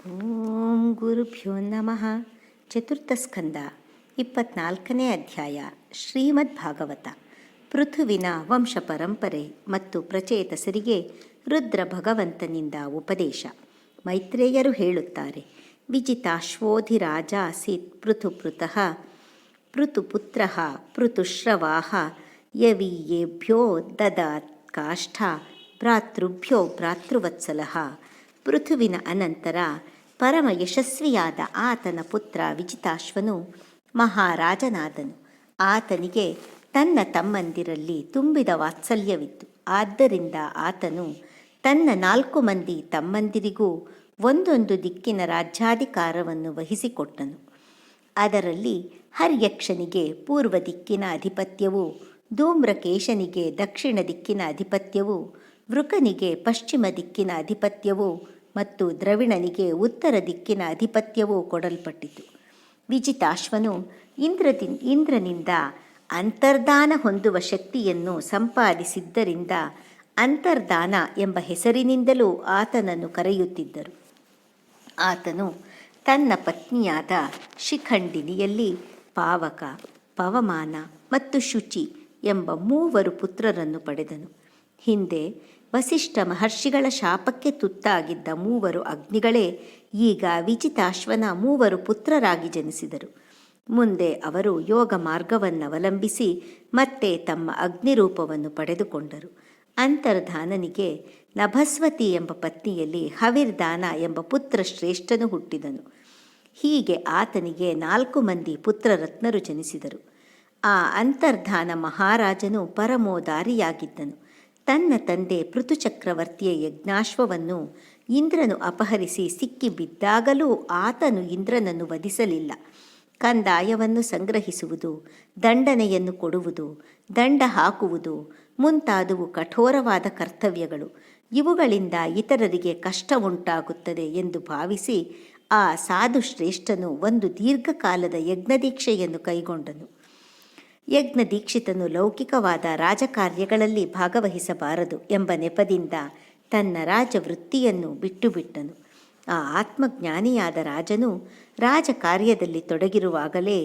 ಓಂ ಗುರುಭ್ಯೋ ನಮಃ. ಚತುರ್ಥ ಸ್ಕಂದ 24ನೇ ಅಧ್ಯಾಯ. ಶ್ರೀಮದ್ ಭಾಗವತ. ಪೃಥುವಿನ ವಂಶ ಪರಂಪರೆ ಮತ್ತು ಪ್ರಚೇತಸರಿಗೆ ರುದ್ರ ಭಗವಂತನಿಂದ ಉಪದೇಶ. ಮೈತ್ರೇಯರು ಹೇಳುತ್ತಾರೆ, ವಿಜಿತಾಶ್ವೋಧಿರಾಜಾಸೀತ್ ಪೃಥುಪೃತಃ ಪೃಥುಪುತ್ರಃ ಪೃಥುಶ್ರವಾಃ ಯವೀಯೇಭ್ಯೋ ದದಾತ್ ಕಾಷ್ಠಾ ಭ್ರಾತೃಭ್ಯೋ ಭ್ರಾತೃವತ್ಸಲಃ. ಪೃಥುವಿನ ಅನಂತರ ಪರಮ ಯಶಸ್ವಿಯಾದ ಆತನ ಪುತ್ರ ವಿಜಿತಾಶ್ವನು ಮಹಾರಾಜನಾದನು. ಆತನಿಗೆ ತನ್ನ ತಮ್ಮಂದಿರಲ್ಲಿ ತುಂಬಿದ ವಾತ್ಸಲ್ಯವಿತ್ತು. ಆದ್ದರಿಂದ ಆತನು ತನ್ನ 4 ಮಂದಿ ತಮ್ಮಂದಿರಿಗೂ ಒಂದೊಂದು ದಿಕ್ಕಿನ ರಾಜ್ಯಾಧಿಕಾರವನ್ನು ವಹಿಸಿಕೊಟ್ಟನು. ಅದರಲ್ಲಿ ಹರ್ಯಕ್ಷನಿಗೆ ಪೂರ್ವ ದಿಕ್ಕಿನ ಅಧಿಪತ್ಯವೂ, ಧೂಮ್ರಕೇಶನಿಗೆ ದಕ್ಷಿಣ ದಿಕ್ಕಿನ ಅಧಿಪತ್ಯವೂ, ವೃಕನಿಗೆ ಪಶ್ಚಿಮ ದಿಕ್ಕಿನ ಅಧಿಪತ್ಯವೂ ಮತ್ತು ದ್ರವಿಣನಿಗೆ ಉತ್ತರ ದಿಕ್ಕಿನ ಅಧಿಪತ್ಯವೂ ಕೊಡಲ್ಪಟ್ಟಿತು. ವಿಜಿತಾಶ್ವನು ಇಂದ್ರನಿಂದ ಅಂತರ್ಧಾನ ಹೊಂದುವ ಶಕ್ತಿಯನ್ನು ಸಂಪಾದಿಸಿದ್ದರಿಂದ ಅಂತರ್ಧಾನ ಎಂಬ ಹೆಸರಿನಿಂದಲೂ ಆತನನ್ನು ಕರೆಯುತ್ತಿದ್ದರು. ಆತನು ತನ್ನ ಪತ್ನಿಯಾದ ಶಿಖಂಡಿನಿಯಲ್ಲಿ ಪಾವಕ, ಪವಮಾನ ಮತ್ತು ಶುಚಿ ಎಂಬ 3 ಪುತ್ರರನ್ನು ಪಡೆದನು. ಹಿಂದೆ ವಸಿಷ್ಠ ಮಹರ್ಷಿಗಳ ಶಾಪಕ್ಕೆ ತುತ್ತಾಗಿದ್ದ 3 ಅಗ್ನಿಗಳೇ ಈಗ ವಿಜಿತಾಶ್ವನ 3 ಪುತ್ರರಾಗಿ ಜನಿಸಿದರು. ಮುಂದೆ ಅವರು ಯೋಗ ಮಾರ್ಗವನ್ನವಲಂಬಿಸಿ ಮತ್ತೆ ತಮ್ಮ ಅಗ್ನಿರೂಪವನ್ನು ಪಡೆದುಕೊಂಡರು. ಅಂತರ್ಧಾನನಿಗೆ ನಭಸ್ವತಿ ಎಂಬ ಪತ್ನಿಯಲ್ಲಿ ಹವಿರ್ದಾನ ಎಂಬ ಪುತ್ರ ಶ್ರೇಷ್ಠನು ಹುಟ್ಟಿದನು. ಹೀಗೆ ಆತನಿಗೆ 4 ಮಂದಿ ಪುತ್ರರತ್ನರು ಜನಿಸಿದರು. ಆ ಅಂತರ್ಧಾನ ಮಹಾರಾಜನು ಪರಮೋದಾರಿಯಾಗಿದ್ದನು. ತನ್ನ ತಂದೆ ಪೃಥುಚಕ್ರವರ್ತಿಯ ಯಜ್ಞಾಶ್ವವನ್ನು ಇಂದ್ರನು ಅಪಹರಿಸಿ ಸಿಕ್ಕಿಬಿದ್ದಾಗಲೂ ಆತನು ಇಂದ್ರನನ್ನು ವಧಿಸಲಿಲ್ಲ. ಕಂದಾಯವನ್ನು ಸಂಗ್ರಹಿಸುವುದು, ದಂಡನೆಯನ್ನು ಕೊಡುವುದು, ದಂಡ ಹಾಕುವುದು ಮುಂತಾದವು ಕಠೋರವಾದ ಕರ್ತವ್ಯಗಳು. ಇವುಗಳಿಂದ ಇತರರಿಗೆ ಕಷ್ಟ ಉಂಟಾಗುತ್ತದೆ ಎಂದು ಭಾವಿಸಿ ಆ ಸಾಧು ಶ್ರೇಷ್ಠನು ಒಂದು ದೀರ್ಘಕಾಲದ ಯಜ್ಞದೀಕ್ಷೆಯನ್ನು ಕೈಗೊಂಡನು. ಯಜ್ಞದೀಕ್ಷಿತನು ಲೌಕಿಕವಾದ ರಾಜಕಾರ್ಯಗಳಲ್ಲಿ ಭಾಗವಹಿಸಬಾರದು ಎಂಬ ನೆಪದಿಂದ ತನ್ನ ರಾಜವೃತ್ತಿಯನ್ನು ಬಿಟ್ಟುಬಿಟ್ಟನು. ಆ ಆತ್ಮಜ್ಞಾನಿಯಾದ ರಾಜನು ರಾಜಕಾರ್ಯದಲ್ಲಿ ತೊಡಗಿರುವಾಗಲೇ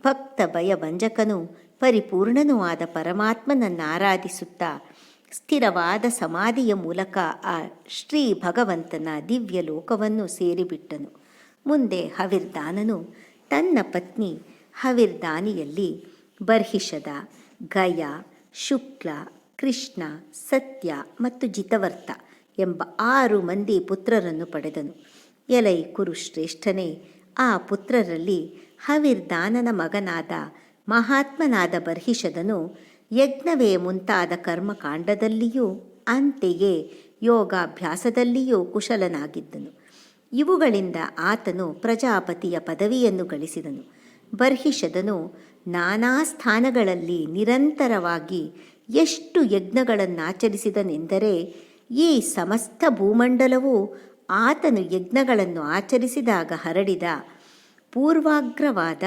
ಭಕ್ತ ಭಯಭಂಜಕನೂ ಪರಿಪೂರ್ಣನೂ ಆದ ಪರಮಾತ್ಮನನ್ನು ಆರಾಧಿಸುತ್ತಾ ಸ್ಥಿರವಾದ ಸಮಾಧಿಯ ಮೂಲಕ ಆ ಶ್ರೀ ಭಗವಂತನ ದಿವ್ಯ ಲೋಕವನ್ನು ಸೇರಿಬಿಟ್ಟನು. ಮುಂದೆ ಹವಿರ್ದಾನನು ತನ್ನ ಪತ್ನಿ ಹವಿರ್ದಾನಿಯಲ್ಲಿ ಬರ್ಹಿಷದ, ಗಯ, ಶುಕ್ಲ, ಕೃಷ್ಣ, ಸತ್ಯ ಮತ್ತು ಜಿತವರ್ತ ಎಂಬ 6 ಮಂದಿ ಪುತ್ರರನ್ನು ಪಡೆದನು. ಎಲೈ ಕುರುಶ್ರೇಷ್ಠನೇ, ಆ ಪುತ್ರರಲ್ಲಿ ಹವಿರ್ದಾನನ ಮಗನಾದ ಮಹಾತ್ಮನಾದ ಬರ್ಹಿಷದನು ಯಜ್ಞವೇ ಮುಂತಾದ ಕರ್ಮಕಾಂಡದಲ್ಲಿಯೂ ಅಂತೆಯೇ ಯೋಗಾಭ್ಯಾಸದಲ್ಲಿಯೂ ಕುಶಲನಾಗಿದ್ದನು. ಇವುಗಳಿಂದ ಆತನು ಪ್ರಜಾಪತಿಯ ಪದವಿಯನ್ನು ಗಳಿಸಿದನು. ಬರ್ಹಿಷದನು ನಾನಾ ಸ್ಥಾನಗಳಲ್ಲಿ ನಿರಂತರವಾಗಿ ಎಷ್ಟು ಯಜ್ಞಗಳನ್ನಾಚರಿಸಿದನೆಂದರೆ ಈ ಸಮಸ್ತ ಭೂಮಂಡಲವು ಆತನು ಯಜ್ಞಗಳನ್ನು ಆಚರಿಸಿದಾಗ ಹರಡಿದ ಪೂರ್ವಾಗ್ರವಾದ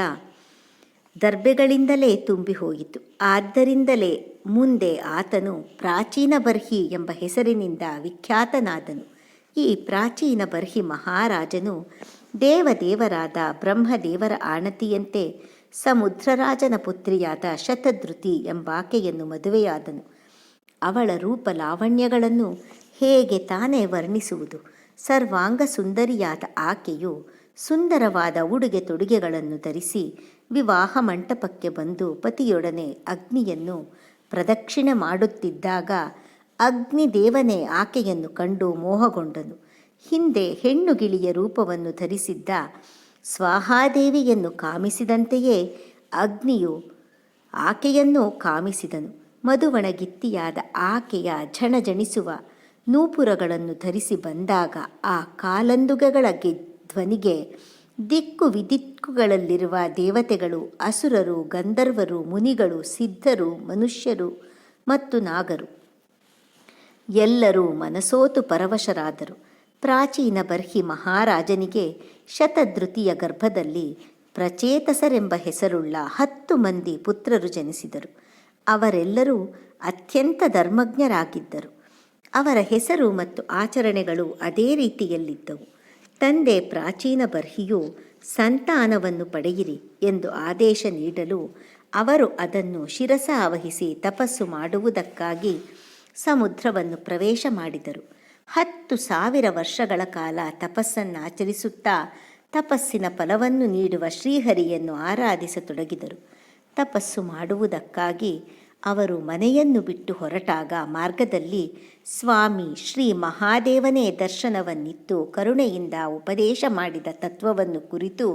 ದರ್ಬೆಗಳಿಂದಲೇ ತುಂಬಿ ಹೋಯಿತು. ಆದ್ದರಿಂದಲೇ ಮುಂದೆ ಆತನು ಪ್ರಾಚೀನ ಬರ್ಹಿ ಎಂಬ ಹೆಸರಿನಿಂದ ವಿಖ್ಯಾತನಾದನು. ಈ ಪ್ರಾಚೀನ ಬರ್ಹಿ ಮಹಾರಾಜನು ದೇವದೇವರಾದ ಬ್ರಹ್ಮದೇವರ ಆಣತಿಯಂತೆ ಸಮುದ್ರರಾಜನ ಪುತ್ರಿಯಾದ ಶತಧೃತಿ ಎಂಬಾಕೆಯನ್ನು ಮದುವೆಯಾದನು. ಅವಳ ರೂಪ ಲಾವಣ್ಯಗಳನ್ನು ಹೇಗೆ ತಾನೇ ವರ್ಣಿಸುವುದು? ಸರ್ವಾಂಗ ಸುಂದರಿಯಾದ ಆಕೆಯು ಸುಂದರವಾದ ಉಡುಗೆ ತೊಡುಗೆಗಳನ್ನು ಧರಿಸಿ ವಿವಾಹ ಮಂಟಪಕ್ಕೆ ಬಂದು ಪತಿಯೊಡನೆ ಅಗ್ನಿಯನ್ನು ಪ್ರದಕ್ಷಿಣೆ ಮಾಡುತ್ತಿದ್ದಾಗ ಅಗ್ನಿದೇವನೇ ಆಕೆಯನ್ನು ಕಂಡು ಮೋಹಗೊಂಡನು. ಹಿಂದೆ ಹೆಣ್ಣು ಗಿಳಿಯ ರೂಪವನ್ನು ಧರಿಸಿದ್ದ ಸ್ವಾಹಾದೇವಿಯನ್ನು ಕಾಮಿಸಿದಂತೆಯೇ ಅಗ್ನಿಯು ಆಕೆಯನ್ನು ಕಾಮಿಸಿದನು. ಮಧುವಣಗಿತ್ತಿಯಾದ ಆಕೆಯ ಝಣಝಣಿಸುವ ನೂಪುರಗಳನ್ನು ಧರಿಸಿ ಬಂದಾಗ ಆ ಕಾಲಂದುಗೆಗಳ ಧ್ವನಿಗೆ ದಿಕ್ಕು ವಿದಿಕ್ಕುಗಳಲ್ಲಿರುವ ದೇವತೆಗಳು, ಅಸುರರು, ಗಂಧರ್ವರು, ಮುನಿಗಳು, ಸಿದ್ಧರು, ಮನುಷ್ಯರು ಮತ್ತು ನಾಗರು ಎಲ್ಲರೂ ಮನಸೋತು ಪರವಶರಾದರು. ಪ್ರಾಚೀನ ಬರ್ಹಿ ಮಹಾರಾಜನಿಗೆ ಶತಧೃತಿಯ ಗರ್ಭದಲ್ಲಿ ಪ್ರಚೇತಸರೆಂಬ ಹೆಸರುಳ್ಳ 10 ಮಂದಿ ಪುತ್ರರು ಜನಿಸಿದರು. ಅವರೆಲ್ಲರೂ ಅತ್ಯಂತ ಧರ್ಮಜ್ಞರಾಗಿದ್ದರು. ಅವರ ಹೆಸರು ಮತ್ತು ಆಚರಣೆಗಳು ಅದೇ ರೀತಿಯಲ್ಲಿದ್ದವು. ತಂದೆ ಪ್ರಾಚೀನ ಬರ್ಹಿಯು ಸಂತಾನವನ್ನು ಪಡೆಯಿರಿ ಎಂದು ಆದೇಶ ನೀಡಲು ಅವರು ಅದನ್ನು ಶಿರಸಾವಹಿಸಿ ತಪಸ್ಸು ಮಾಡುವುದಕ್ಕಾಗಿ ಸಮುದ್ರವನ್ನು ಪ್ರವೇಶ ಮಾಡಿದರು. 10,000 ವರ್ಷಗಳ ಕಾಲ ತಪಸ್ಸನ್ನಾಚರಿಸುತ್ತಾ ತಪಸ್ಸಿನ ಫಲವನ್ನು ನೀಡುವ ಶ್ರೀಹರಿಯನ್ನು ಆರಾಧಿಸತೊಡಗಿದರು. ತಪಸ್ಸು ಮಾಡುವುದಕ್ಕಾಗಿ ಅವರು ಮನೆಯನ್ನು ಬಿಟ್ಟು ಹೊರಟಾಗ ಮಾರ್ಗದಲ್ಲಿ ಸ್ವಾಮಿ ಶ್ರೀ ಮಹಾದೇವನೇ ದರ್ಶನವನ್ನಿತ್ತು ಕರುಣೆಯಿಂದ ಉಪದೇಶ ಮಾಡಿದ ತತ್ವವನ್ನು ಕುರಿತು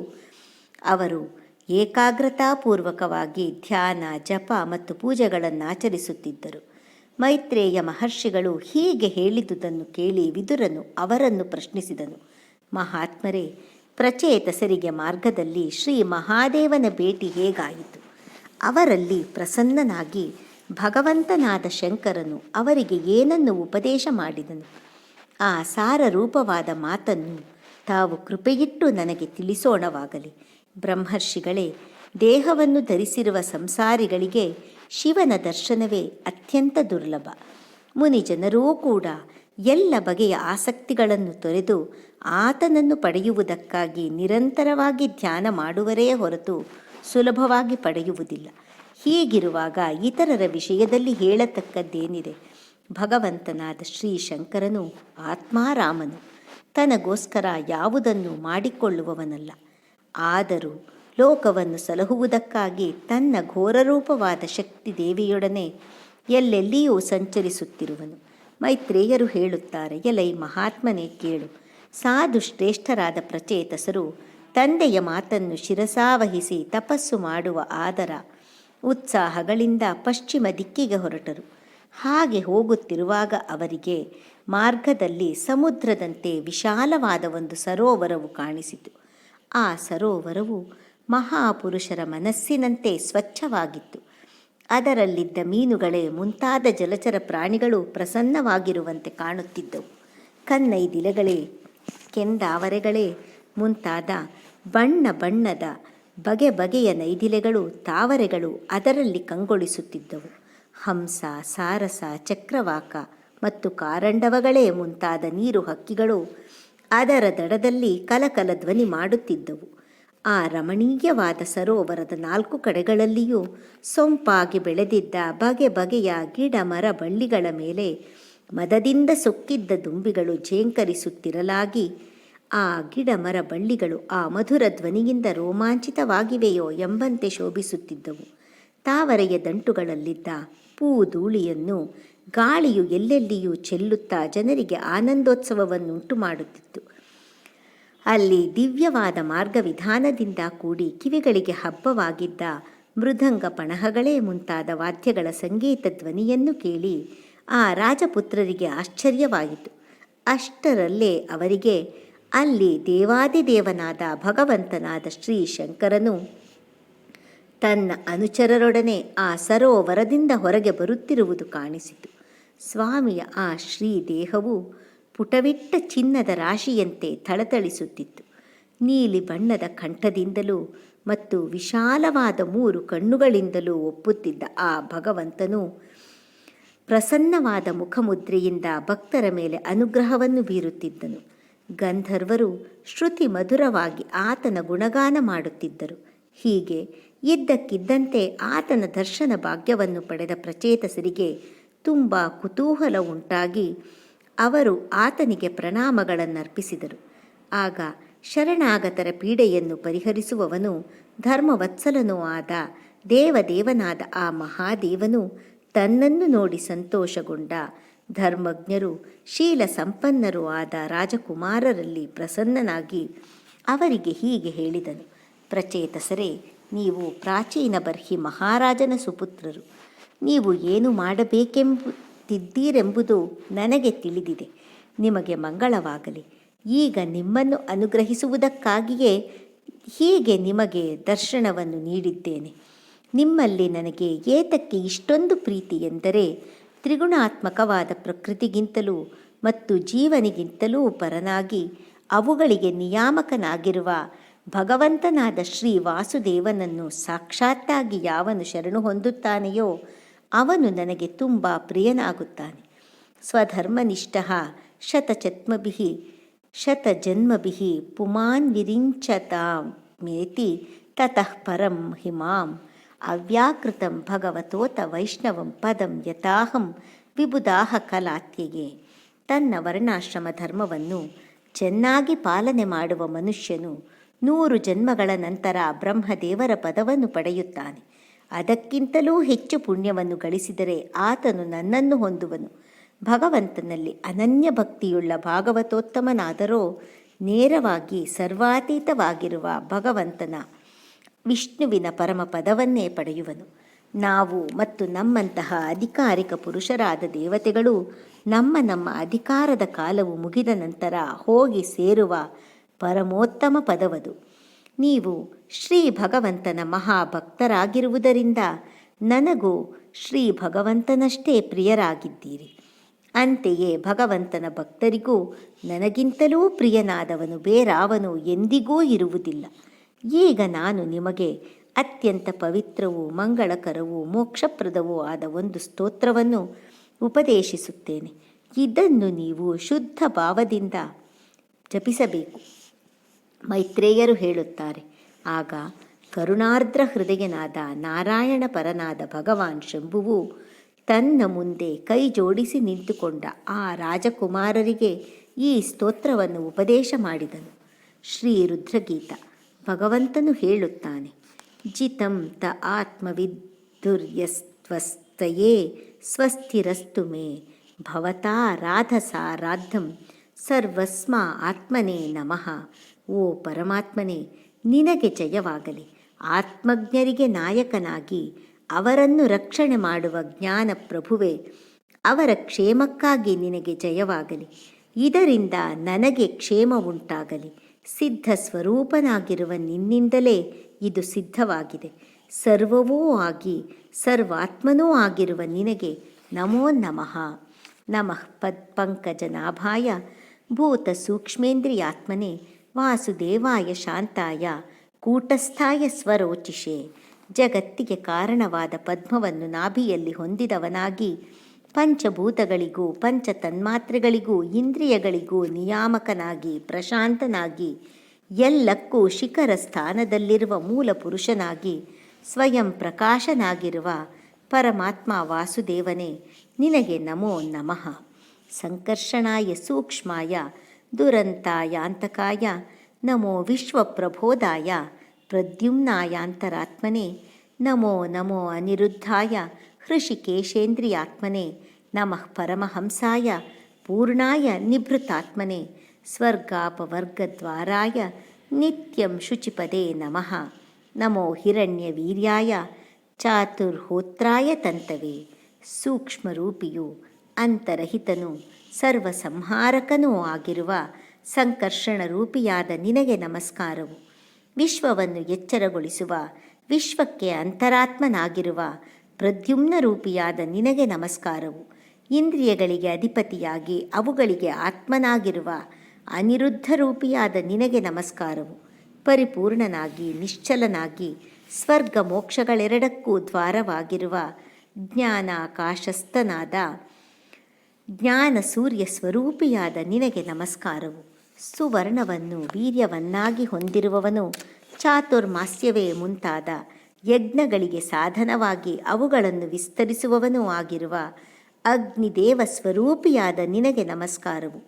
ಅವರು ಏಕಾಗ್ರತಾಪೂರ್ವಕವಾಗಿ ಧ್ಯಾನ, ಜಪ ಮತ್ತು ಪೂಜೆಗಳನ್ನಾಚರಿಸುತ್ತಿದ್ದರು. ಮೈತ್ರೇಯ ಮಹರ್ಷಿಗಳು ಹೀಗೆ ಹೇಳಿದುದನ್ನು ಕೇಳಿ ವಿದುರನು ಅವರನ್ನು ಪ್ರಶ್ನಿಸಿದನು. ಮಹಾತ್ಮರೇ, ಪ್ರಚೇತಸರಿಗೆ ಮಾರ್ಗದಲ್ಲಿ ಶ್ರೀ ಮಹಾದೇವನ ಭೇಟಿ ಹೇಗಾಯಿತು? ಅವರಲ್ಲಿ ಪ್ರಸನ್ನನಾಗಿ ಭಗವಂತನಾದ ಶಂಕರನು ಅವರಿಗೆ ಏನನ್ನು ಉಪದೇಶ ಮಾಡಿದನು? ಆ ಸಾರರೂಪವಾದ ಮಾತನ್ನು ತಾವು ಕೃಪೆಯಿಟ್ಟು ನನಗೆ ತಿಳಿಸೋಣವಾಗಲಿ. ಬ್ರಹ್ಮರ್ಷಿಗಳೇ, ದೇಹವನ್ನು ಧರಿಸಿರುವ ಸಂಸಾರಿಗಳಿಗೆ ಶಿವನ ದರ್ಶನವೇ ಅತ್ಯಂತ ದುರ್ಲಭ. ಮುನಿಜನರೂ ಕೂಡ ಎಲ್ಲ ಬಗೆಯ ಆಸಕ್ತಿಗಳನ್ನು ತೊರೆದು ಆತನನ್ನು ಪಡೆಯುವುದಕ್ಕಾಗಿ ನಿರಂತರವಾಗಿ ಧ್ಯಾನ ಮಾಡುವರೇ ಹೊರತು ಸುಲಭವಾಗಿ ಪಡೆಯುವುದಿಲ್ಲ. ಹೀಗಿರುವಾಗ ಇತರರ ವಿಷಯದಲ್ಲಿ ಹೇಳತಕ್ಕದ್ದೇನಿದೆ? ಭಗವಂತನಾದ ಶ್ರೀ ಶಂಕರನು ಆತ್ಮಾರಾಮನು, ತನಗೋಸ್ಕರ ಯಾವುದನ್ನು ಮಾಡಿಕೊಳ್ಳುವವನಲ್ಲ. ಆದರೂ ಲೋಕವನ್ನು ಸಲಹುವುದಕ್ಕಾಗಿ ತನ್ನ ಘೋರರೂಪವಾದ ಶಕ್ತಿ ದೇವಿಯೊಡನೆ ಎಲ್ಲೆಲ್ಲಿಯೂ ಸಂಚರಿಸುತ್ತಿರುವನು. ಮೈತ್ರೇಯರು ಹೇಳುತ್ತಾರೆ, ಎಲೈ ಮಹಾತ್ಮನೇ ಕೇಳು. ಸಾಧು ಶ್ರೇಷ್ಠರಾದ ಪ್ರಚೇತಸರು ತಂದೆಯ ಮಾತನ್ನು ಶಿರಸಾವಹಿಸಿ ತಪಸ್ಸು ಮಾಡುವ ಆದರ ಉತ್ಸಾಹಗಳಿಂದ ಪಶ್ಚಿಮ ದಿಕ್ಕಿಗೆ ಹೊರಟರು. ಹಾಗೆ ಹೋಗುತ್ತಿರುವಾಗ ಅವರಿಗೆ ಮಾರ್ಗದಲ್ಲಿ ಸಮುದ್ರದಂತೆ ವಿಶಾಲವಾದ ಒಂದು ಸರೋವರವು ಕಾಣಿಸಿತು. ಆ ಸರೋವರವು ಮಹಾಪುರುಷರ ಮನಸ್ಸಿನಂತೆ ಸ್ವಚ್ಛವಾಗಿತ್ತು. ಅದರಲ್ಲಿದ್ದ ಮೀನುಗಳೇ ಮುಂತಾದ ಜಲಚರ ಪ್ರಾಣಿಗಳು ಪ್ರಸನ್ನವಾಗಿರುವಂತೆ ಕಾಣುತ್ತಿದ್ದವು. ಕನ್ನೈದಿಲೆಗಳೇ, ಕೆಂದಾವರೆಗಳೇ ಮುಂತಾದ ಬಣ್ಣ ಬಣ್ಣದ ಬಗೆ ಬಗೆಯ ನೈದಿಲೆಗಳು, ತಾವರೆಗಳು ಅದರಲ್ಲಿ ಕಂಗೊಳಿಸುತ್ತಿದ್ದವು. ಹಂಸ, ಸಾರಸ, ಚಕ್ರವಾಕ ಮತ್ತು ಕಾರಂಡವಗಳೇ ಮುಂತಾದ ನೀರು ಹಕ್ಕಿಗಳು ಅದರ ದಡದಲ್ಲಿ ಕಲಕಲ ಧ್ವನಿ ಮಾಡುತ್ತಿದ್ದವು. ಆ ರಮಣೀಯವಾದ ಸರೋವರದ 4 ಕಡೆಗಳಲ್ಲಿಯೂ ಸೊಂಪಾಗಿ ಬೆಳೆದಿದ್ದ ಬಗೆ ಬಗೆಯ ಗಿಡ ಮರ ಬಳ್ಳಿಗಳ ಮೇಲೆ ಮದದಿಂದ ಸೊಕ್ಕಿದ್ದ ದುಂಬಿಗಳು ಝೇಂಕರಿಸುತ್ತಿರಲಾಗಿ ಆ ಗಿಡ ಮರ ಬಳ್ಳಿಗಳು ಆ ಮಧುರ ಧ್ವನಿಯಿಂದ ರೋಮಾಂಚಿತವಾಗಿವೆಯೋ ಎಂಬಂತೆ ಶೋಭಿಸುತ್ತಿದ್ದವು. ತಾವರೆಯ ದಂಟುಗಳಲ್ಲಿದ್ದ ಪೂಧೂಳಿಯನ್ನು ಗಾಳಿಯು ಎಲ್ಲೆಲ್ಲಿಯೂ ಚೆಲ್ಲುತ್ತಾ ಜನರಿಗೆ ಆನಂದೋತ್ಸವವನ್ನುಂಟು ಮಾಡುತ್ತಿತ್ತು. ಅಲ್ಲಿ ದಿವ್ಯವಾದ ಮಾರ್ಗವಿಧಾನದಿಂದ ಕೂಡಿ ಕಿವಿಗಳಿಗೆ ಹಬ್ಬವಾಗಿದ್ದ ಮೃದಂಗ, ಪಣಹಗಳೇ ಮುಂತಾದ ವಾದ್ಯಗಳ ಸಂಗೀತ ಧ್ವನಿಯನ್ನು ಕೇಳಿ ಆ ರಾಜಪುತ್ರರಿಗೆ ಆಶ್ಚರ್ಯವಾಯಿತು. ಅಷ್ಟರಲ್ಲೇ ಅವರಿಗೆ ಅಲ್ಲಿ ದೇವಾದಿದೇವನಾದ ಭಗವಂತನಾದ ಶ್ರೀ ಶಂಕರನು ತನ್ನ ಅನುಚರರೊಡನೆ ಆ ಸರೋವರದಿಂದ ಹೊರಗೆ ಬರುತ್ತಿರುವುದು ಕಾಣಿಸಿತು. ಸ್ವಾಮಿಯ ಆ ಶ್ರೀ ದೇಹವು ಪುಟವಿಟ್ಟ ಚಿನ್ನದ ರಾಶಿಯಂತೆ ಥಳಥಳಿಸುತ್ತಿತ್ತು. ನೀಲಿ ಬಣ್ಣದ ಕಂಠದಿಂದಲೂ ಮತ್ತು ವಿಶಾಲವಾದ 3 ಕಣ್ಣುಗಳಿಂದಲೂ ಒಪ್ಪುತ್ತಿದ್ದ ಆ ಭಗವಂತನು ಪ್ರಸನ್ನವಾದ ಮುಖಮುದ್ರೆಯಿಂದ ಭಕ್ತರ ಮೇಲೆ ಅನುಗ್ರಹವನ್ನು ಬೀರುತ್ತಿದ್ದನು. ಗಂಧರ್ವರು ಶ್ರುತಿ ಮಧುರವಾಗಿ ಆತನ ಗುಣಗಾನ ಮಾಡುತ್ತಿದ್ದರು. ಹೀಗೆ ಇದ್ದಕ್ಕಿದ್ದಂತೆ ಆತನ ದರ್ಶನ ಭಾಗ್ಯವನ್ನು ಪಡೆದ ಪ್ರಚೇತಸರಿಗೆ ತುಂಬ ಕುತೂಹಲ ಉಂಟಾಗಿ ಅವರು ಆತನಿಗೆ ಪ್ರಣಾಮಗಳನ್ನರ್ಪಿಸಿದರು. ಆಗ ಶರಣಾಗತರ ಪೀಡೆಯನ್ನು ಪರಿಹರಿಸುವವನು, ಧರ್ಮವತ್ಸಲನೂ ಆದ ದೇವದೇವನಾದ ಆ ಮಹಾದೇವನು ತನ್ನನ್ನು ನೋಡಿ ಸಂತೋಷಗೊಂಡ ಧರ್ಮಜ್ಞರು, ಶೀಲ ಸಂಪನ್ನರೂ ಆದ ರಾಜಕುಮಾರರಲ್ಲಿ ಪ್ರಸನ್ನನಾಗಿ ಅವರಿಗೆ ಹೀಗೆ ಹೇಳಿದನು. ಪ್ರಚೇತಸರೇ, ನೀವು ಪ್ರಾಚೀನ ಬರ್ಹಿ ಮಹಾರಾಜನ ಸುಪುತ್ರರು. ನೀವು ಏನು ಮಾಡಬೇಕೆಂಬುದಿದ್ದೀರೆಂಬುದು ನನಗೆ ತಿಳಿದಿದೆ. ನಿಮಗೆ ಮಂಗಳವಾಗಲಿ. ಈಗ ನಿಮ್ಮನ್ನು ಅನುಗ್ರಹಿಸುವುದಕ್ಕಾಗಿಯೇ ಹೀಗೆ ನಿಮಗೆ ದರ್ಶನವನ್ನು ನೀಡಿದ್ದೇನೆ. ನಿಮ್ಮಲ್ಲಿ ನನಗೆ ಏತಕ್ಕೆ ಇಷ್ಟೊಂದು ಪ್ರೀತಿ ಎಂದರೆ, ತ್ರಿಗುಣಾತ್ಮಕವಾದ ಪ್ರಕೃತಿಗಿಂತಲೂ ಮತ್ತು ಜೀವನಿಗಿಂತಲೂ ಪರನಾಗಿ ಅವುಗಳಿಗೆ ನಿಯಾಮಕನಾಗಿರುವ ಭಗವಂತನಾದ ಶ್ರೀ ವಾಸುದೇವನನ್ನು ಸಾಕ್ಷಾತ್ತಾಗಿ ಯಾವನು ಶರಣು ಹೊಂದುತ್ತಾನೆಯೋ ಅವನು ನನಗೆ ತುಂಬ ಪ್ರಿಯನಾಗುತ್ತಾನೆ. ಸ್ವಧರ್ಮನಿಷ್ಠ ಶತಚತ್ಮಭಿಃ ಶತಜನ್ಮಭಿಃ ಪುಮಾನ್ ವಿರಿಂಚತಾಮೇತಿ ತತಃ ಪರಂ ಹಿಮಾಂ ಅವ್ಯಾಕೃತಂ ಭಗವತೋತ ವೈಷ್ಣವಂ ಪದಂ ಯಥಾಹಂ ವಿಬುಧಾಃ ಕಲಾತ್ಯಗೆ. ತನ್ನ ವರ್ಣಾಶ್ರಮ ಧರ್ಮವನ್ನು ಚೆನ್ನಾಗಿ ಪಾಲನೆ ಮಾಡುವ ಮನುಷ್ಯನು 100 ಜನ್ಮಗಳ ನಂತರ ಬ್ರಹ್ಮದೇವರ ಪದವನ್ನು ಪಡೆಯುತ್ತಾನೆ. ಅದಕ್ಕಿಂತಲೂ ಹೆಚ್ಚು ಪುಣ್ಯವನ್ನು ಗಳಿಸಿದರೆ ಆತನು ನನ್ನನ್ನು ಹೊಂದುವನು. ಭಗವಂತನಲ್ಲಿ ಅನನ್ಯ ಭಕ್ತಿಯುಳ್ಳ ಭಾಗವತೋತ್ತಮನಾದರೋ ನೇರವಾಗಿ ಸರ್ವಾತೀತವಾಗಿರುವ ಭಗವಂತನ ವಿಷ್ಣುವಿನ ಪರಮ ಪದವನ್ನೇ ಪಡೆಯುವನು. ನಾವು ಮತ್ತು ನಮ್ಮಂತಹ ಅಧಿಕಾರಿಕ ಪುರುಷರಾದ ದೇವತೆಗಳು ನಮ್ಮ ಅಧಿಕಾರದ ಕಾಲವು ಮುಗಿದ ನಂತರ ಹೋಗಿ ಸೇರುವ ಪರಮೋತ್ತಮ ಪದವದು. ನೀವು ಶ್ರೀ ಭಗವಂತನ ಮಹಾಭಕ್ತರಾಗಿರುವುದರಿಂದ ನನಗೂ ಶ್ರೀ ಭಗವಂತನಷ್ಟೇ ಪ್ರಿಯರಾಗಿದ್ದೀರಿ. ಅಂತೆಯೇ ಭಗವಂತನ ಭಕ್ತರಿಗೂ ನನಗಿಂತಲೂ ಪ್ರಿಯನಾದವನು ಬೇರಾವನು ಎಂದಿಗೂ ಇರುವುದಿಲ್ಲ. ಈಗ ನಾನು ನಿಮಗೆ ಅತ್ಯಂತ ಪವಿತ್ರವೂ ಮಂಗಳಕರವೂ ಮೋಕ್ಷಪ್ರದವೂ ಆದ ಒಂದು ಸ್ತೋತ್ರವನ್ನು ಉಪದೇಶಿಸುತ್ತೇನೆ. ಇದನ್ನು ನೀವು ಶುದ್ಧ ಭಾವದಿಂದ ಜಪಿಸಬೇಕು. ಮೈತ್ರೇಯರು ಹೇಳುತ್ತಾರೆ, ಆಗ ಕರುಣಾರ್ದ್ರ ಹೃದಯನಾದ ನಾರಾಯಣ ಪರನಾದ ಭಗವಾನ್ ಶಂಭುವು ತನ್ನ ಮುಂದೆ ಕೈ ಜೋಡಿಸಿ ನಿಂತುಕೊಂಡ ಆ ರಾಜಕುಮಾರರಿಗೆ ಈ ಸ್ತೋತ್ರವನ್ನು ಉಪದೇಶ ಮಾಡಿದನು. ಶ್ರೀ ರುದ್ರಗೀತ. ಭಗವಂತನು ಹೇಳುತ್ತಾನೆ, ಜಿತಂ ತ ಆತ್ಮವಿದ್ದುರ್ಯಸ್ತ್ವಸ್ತಯೇ ಸ್ವಸ್ತಿರಸ್ತು ಮೇ ಭವತಾ ರಾಧಸಾರಾಧಂ ಸರ್ವಸ್ಮ ಆತ್ಮನೇ ನಮಃ. ಓ ಪರಮಾತ್ಮನೇ, ನಿನಗೆ ಜಯವಾಗಲಿ. ಆತ್ಮಜ್ಞರಿಗೆ ನಾಯಕನಾಗಿ ಅವರನ್ನು ರಕ್ಷಣೆ ಮಾಡುವ ಜ್ಞಾನ ಪ್ರಭುವೇ, ಅವರ ಕ್ಷೇಮಕ್ಕಾಗಿ ನಿನಗೆ ಜಯವಾಗಲಿ. ಇದರಿಂದ ನನಗೆ ಕ್ಷೇಮ ಉಂಟಾಗಲಿ. ಸಿದ್ಧ ಸ್ವರೂಪನಾಗಿರುವ ನಿನ್ನಿಂದಲೇ ಇದು ಸಿದ್ಧವಾಗಿದೆ. ಸರ್ವವೂ ಆಗಿ ಸರ್ವಾತ್ಮನೂ ಆಗಿರುವ ನಿನಗೆ ನಮೋ ನಮಃ. ನಮಃ ಪಂಕಜನಾಭಾಯ ಭೂತ ಸೂಕ್ಷ್ಮೇಂದ್ರಿಯಾತ್ಮನೆ ವಾಸುದೇವಾಯ ಶಾಂತಾಯ ಕೂಟಸ್ಥಾಯ ಸ್ವರೋಚಿಷೆ. ಜಗತ್ತಿಗೆ ಕಾರಣವಾದ ಪದ್ಮವನ್ನು ನಾಭಿಯಲ್ಲಿ ಹೊಂದಿದವನಾಗಿ ಪಂಚಭೂತಗಳಿಗೂ ಪಂಚತನ್ಮಾತ್ರೆಗಳಿಗೂ ಇಂದ್ರಿಯಗಳಿಗೂ ನಿಯಾಮಕನಾಗಿ ಪ್ರಶಾಂತನಾಗಿ ಎಲ್ಲಕ್ಕೂ ಶಿಖರ ಸ್ಥಾನದಲ್ಲಿರುವ ಮೂಲ ಪುರುಷನಾಗಿ ಸ್ವಯಂ ಪ್ರಕಾಶನಾಗಿರುವ ಪರಮಾತ್ಮ ವಾಸುದೇವನೇ, ನಿನಗೆ ನಮೋ ನಮಃ. ಸಂಕರ್ಷಣಾಯ ಸೂಕ್ಷ್ಮಾಯ ದುರಂತಾಯಾಂತಕಾಯ ನಮೋ ವಿಶ್ವಪ್ರಬೋಧಾಯ ಪ್ರದ್ಯುಮ್ನಾಯಾಂತರಾತ್ಮನೆ ನಮೋ ನಮೋ ಅನಿರುದ್ಧಾಯ ಹೃಷಿಕೇಶೇಂದ್ರಿಯಾತ್ಮನೆ ನಮಃ ಪರಮಹಂಸಾಯ ಪೂರ್ಣಾಯ ನಿಭೃತಾತ್ಮನೆ ಸ್ವರ್ಗಾಪವರ್ಗದ್ವಾರಾಯ ನಿತ್ಯಂ ಶುಚಿಪದೇ ನಮಃ. ನಮೋ ಹಿರಣ್ಯವೀರ್ಯಾಯ ಚಾತುರ್ಹೋತ್ರಾಯ ತಂತವೇ. ಸೂಕ್ಷ್ಮರೂಪಿಯು ಅಂತರಹಿತನೂ ಸರ್ವಸಂಹಾರಕನೂ ಆಗಿರುವ ಸಂಕರ್ಷಣ ರೂಪಿಯಾದ ನಿನಗೆ ನಮಸ್ಕಾರವು. ವಿಶ್ವವನ್ನು ಎಚ್ಚರಗೊಳಿಸುವ ವಿಶ್ವಕ್ಕೆ ಅಂತರಾತ್ಮನಾಗಿರುವ ಪ್ರದ್ಯುಮ್ನ ರೂಪಿಯಾದ ನಿನಗೆ ನಮಸ್ಕಾರವು. ಇಂದ್ರಿಯಗಳಿಗೆ ಅಧಿಪತಿಯಾಗಿ ಅವುಗಳಿಗೆ ಆತ್ಮನಾಗಿರುವ ಅನಿರುದ್ಧ ರೂಪಿಯಾದ ನಿನಗೆ ನಮಸ್ಕಾರವು. ಪರಿಪೂರ್ಣನಾಗಿ ನಿಶ್ಚಲನಾಗಿ ಸ್ವರ್ಗ ಮೋಕ್ಷಗಳೆರಡಕ್ಕೂ ದ್ವಾರವಾಗಿರುವ ಜ್ಞಾನಾಕಾಶಸ್ಥನಾದ ಜ್ಞಾನ ಸೂರ್ಯ ಸ್ವರೂಪಿಯಾದ ನಿನಗೆ ನಮಸ್ಕಾರವು. ಸುವರ್ಣವನ್ನು ವೀರ್ಯವನ್ನಾಗಿ ಹೊಂದಿರುವವನು, ಚಾತುರ್ಮಾಸ್ಯವೇ ಮುಂತಾದ ಯಜ್ಞಗಳಿಗೆ ಸಾಧನವಾಗಿ ಅವುಗಳನ್ನು ವಿಸ್ತರಿಸುವವನೂ ಆಗಿರುವ ಅಗ್ನಿದೇವ ಸ್ವರೂಪಿಯಾದ ನಿನಗೆ ನಮಸ್ಕಾರವು.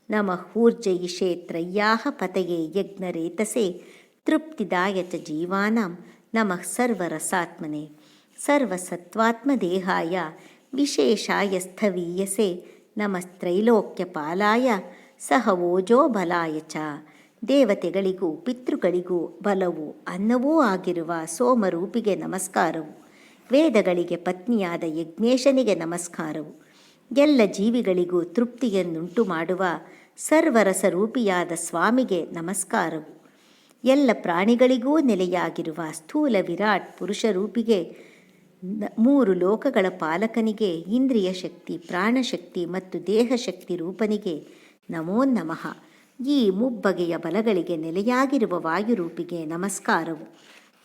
ನಮಃ ಊರ್ಜಯಿಷೇ ತ್ರಯ್ಯಾಹ ಪತಯೇ ಯಜ್ಞರೇತಸೆ ತೃಪ್ತಿದಾಯ ಚ ಜೀವಾನಾಂ ನಮಃ ಸರ್ವರಸಾತ್ಮನೆ ಸರ್ವಸತ್ವಾತ್ಮದೇಹಾಯ ವಿಶೇಷಾಯ ಸ್ಥವೀಯಸೆ ನಮಸ್ತ್ರೈಲೋಕ್ಯಪಾಲಾಯ ಸಹ ಓಜೋ ಬಲಾಯ ಚ. ದೇವತೆಗಳಿಗೂ ಪಿತೃಗಳಿಗೂ ಬಲವೂ ಅನ್ನವೂ ಆಗಿರುವ ಸೋಮರೂಪಿಗೆ ನಮಸ್ಕಾರವು. ವೇದಗಳಿಗೆ ಪತ್ನಿಯಾದ ಯಜ್ಞೇಶನಿಗೆ ನಮಸ್ಕಾರವು. ಎಲ್ಲ ಜೀವಿಗಳಿಗೂ ತೃಪ್ತಿಯನ್ನುಂಟು ಮಾಡುವ ಸರ್ವರಸರೂಪಿಯಾದ ಸ್ವಾಮಿಗೆ ನಮಸ್ಕಾರವು. ಎಲ್ಲ ಪ್ರಾಣಿಗಳಿಗೂ ನೆಲೆಯಾಗಿರುವ ಸ್ಥೂಲ ವಿರಾಟ್ ಪುರುಷರೂಪಿಗೆ, 3 ಲೋಕಗಳ ಪಾಲಕನಿಗೆ, ಇಂದ್ರಿಯ ಶಕ್ತಿ, ಪ್ರಾಣಶಕ್ತಿ ಮತ್ತು ದೇಹಶಕ್ತಿ ರೂಪನಿಗೆ ನಮೋ ನಮಃ. ಈ ಮುಬ್ಬಗೆಯ ಬಲಗಳಿಗೆ ನೆಲೆಯಾಗಿರುವ ವಾಯುರೂಪಿಗೆ ನಮಸ್ಕಾರವು.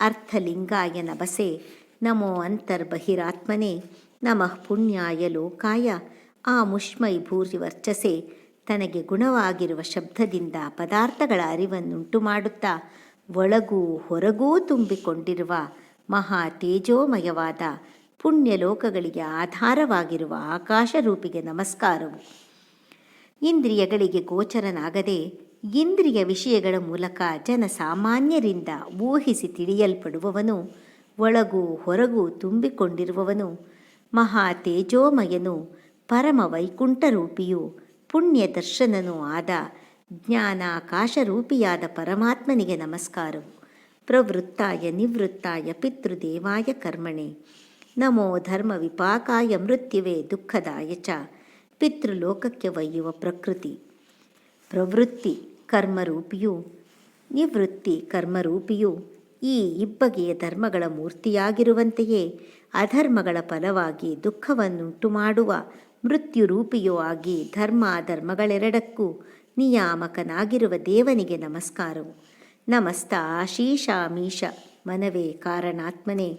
ಅರ್ಥಲಿಂಗಾಯ ನಭಸೆ ನಮೋ ಅಂತರ್ಬಹಿರಾತ್ಮನೆ ನಮಃ ಪುಣ್ಯಾಯ ಲೋಕಾಯ ಆಮುಷ್ಮೈ ಭೂರಿವರ್ಚಸೆ ತನಗೆ ಗುಣವಾಗಿರುವ ಶಬ್ದದಿಂದ ಪದಾರ್ಥಗಳ ಅರಿವನ್ನುಂಟು ಮಾಡುತ್ತಾ ಒಳಗೂ ಹೊರಗೂ ತುಂಬಿಕೊಂಡಿರುವ ಮಹಾ ತೇಜೋಮಯವಾದ ಪುಣ್ಯಲೋಕಗಳಿಗೆ ಆಧಾರವಾಗಿರುವ ಆಕಾಶರೂಪಿಗೆ ನಮಸ್ಕಾರವು. ಇಂದ್ರಿಯಗಳಿಗೆ ಗೋಚರನಾಗದೆ ಇಂದ್ರಿಯ ವಿಷಯಗಳ ಮೂಲಕ ಜನಸಾಮಾನ್ಯರಿಂದ ಊಹಿಸಿ ತಿಳಿಯಲ್ಪಡುವವನು, ಒಳಗೂ ಹೊರಗೂ ತುಂಬಿಕೊಂಡಿರುವವನು, ಮಹಾ ತೇಜೋಮಯನು, ಪರಮ ವೈಕುಂಠರೂಪಿಯು, ಪುಣ್ಯ ದರ್ಶನನೂ ಆದ ಜ್ಞಾನಾಕಾಶರೂಪಿಯಾದ ಪರಮಾತ್ಮನಿಗೆ ನಮಸ್ಕಾರವು. ಪ್ರವೃತ್ತಾಯ ನಿವೃತ್ತಾಯ ಪಿತೃದೇವಾಯ ಕರ್ಮಣೆ ನಮೋ ಧರ್ಮ ವಿಪಾಕಾಯ ಮೃತ್ಯುವೇ ದುಃಖದಾಯ ಚ. ಪಿತೃಲೋಕಕ್ಕೆ ಒಯ್ಯುವ ಪ್ರಕೃತಿ ಪ್ರವೃತ್ತಿ ಕರ್ಮರೂಪಿಯು, ನಿವೃತ್ತಿ ಕರ್ಮರೂಪಿಯು ಈ ಇಬ್ಬಗೆಯ ಧರ್ಮಗಳ ಮೂರ್ತಿಯಾಗಿರುವಂತೆಯೇ ಅಧರ್ಮಗಳ ಫಲವಾಗಿ ದುಃಖವನ್ನುಂಟು ಮಾಡುವ ಮೃತ್ಯುರೂಪಿಯೂ ಆಗಿ ಧರ್ಮಾಧರ್ಮಗಳೆರಡಕ್ಕೂ ನಿಯಾಮಕನಾಗಿರುವ ದೇವನಿಗೆ ನಮಸ್ಕಾರವು. ನಮಸ್ತ ಆಶೀಷಾಮೀಶ ಮನವೇ ಕಾರಣಾತ್ಮನೆ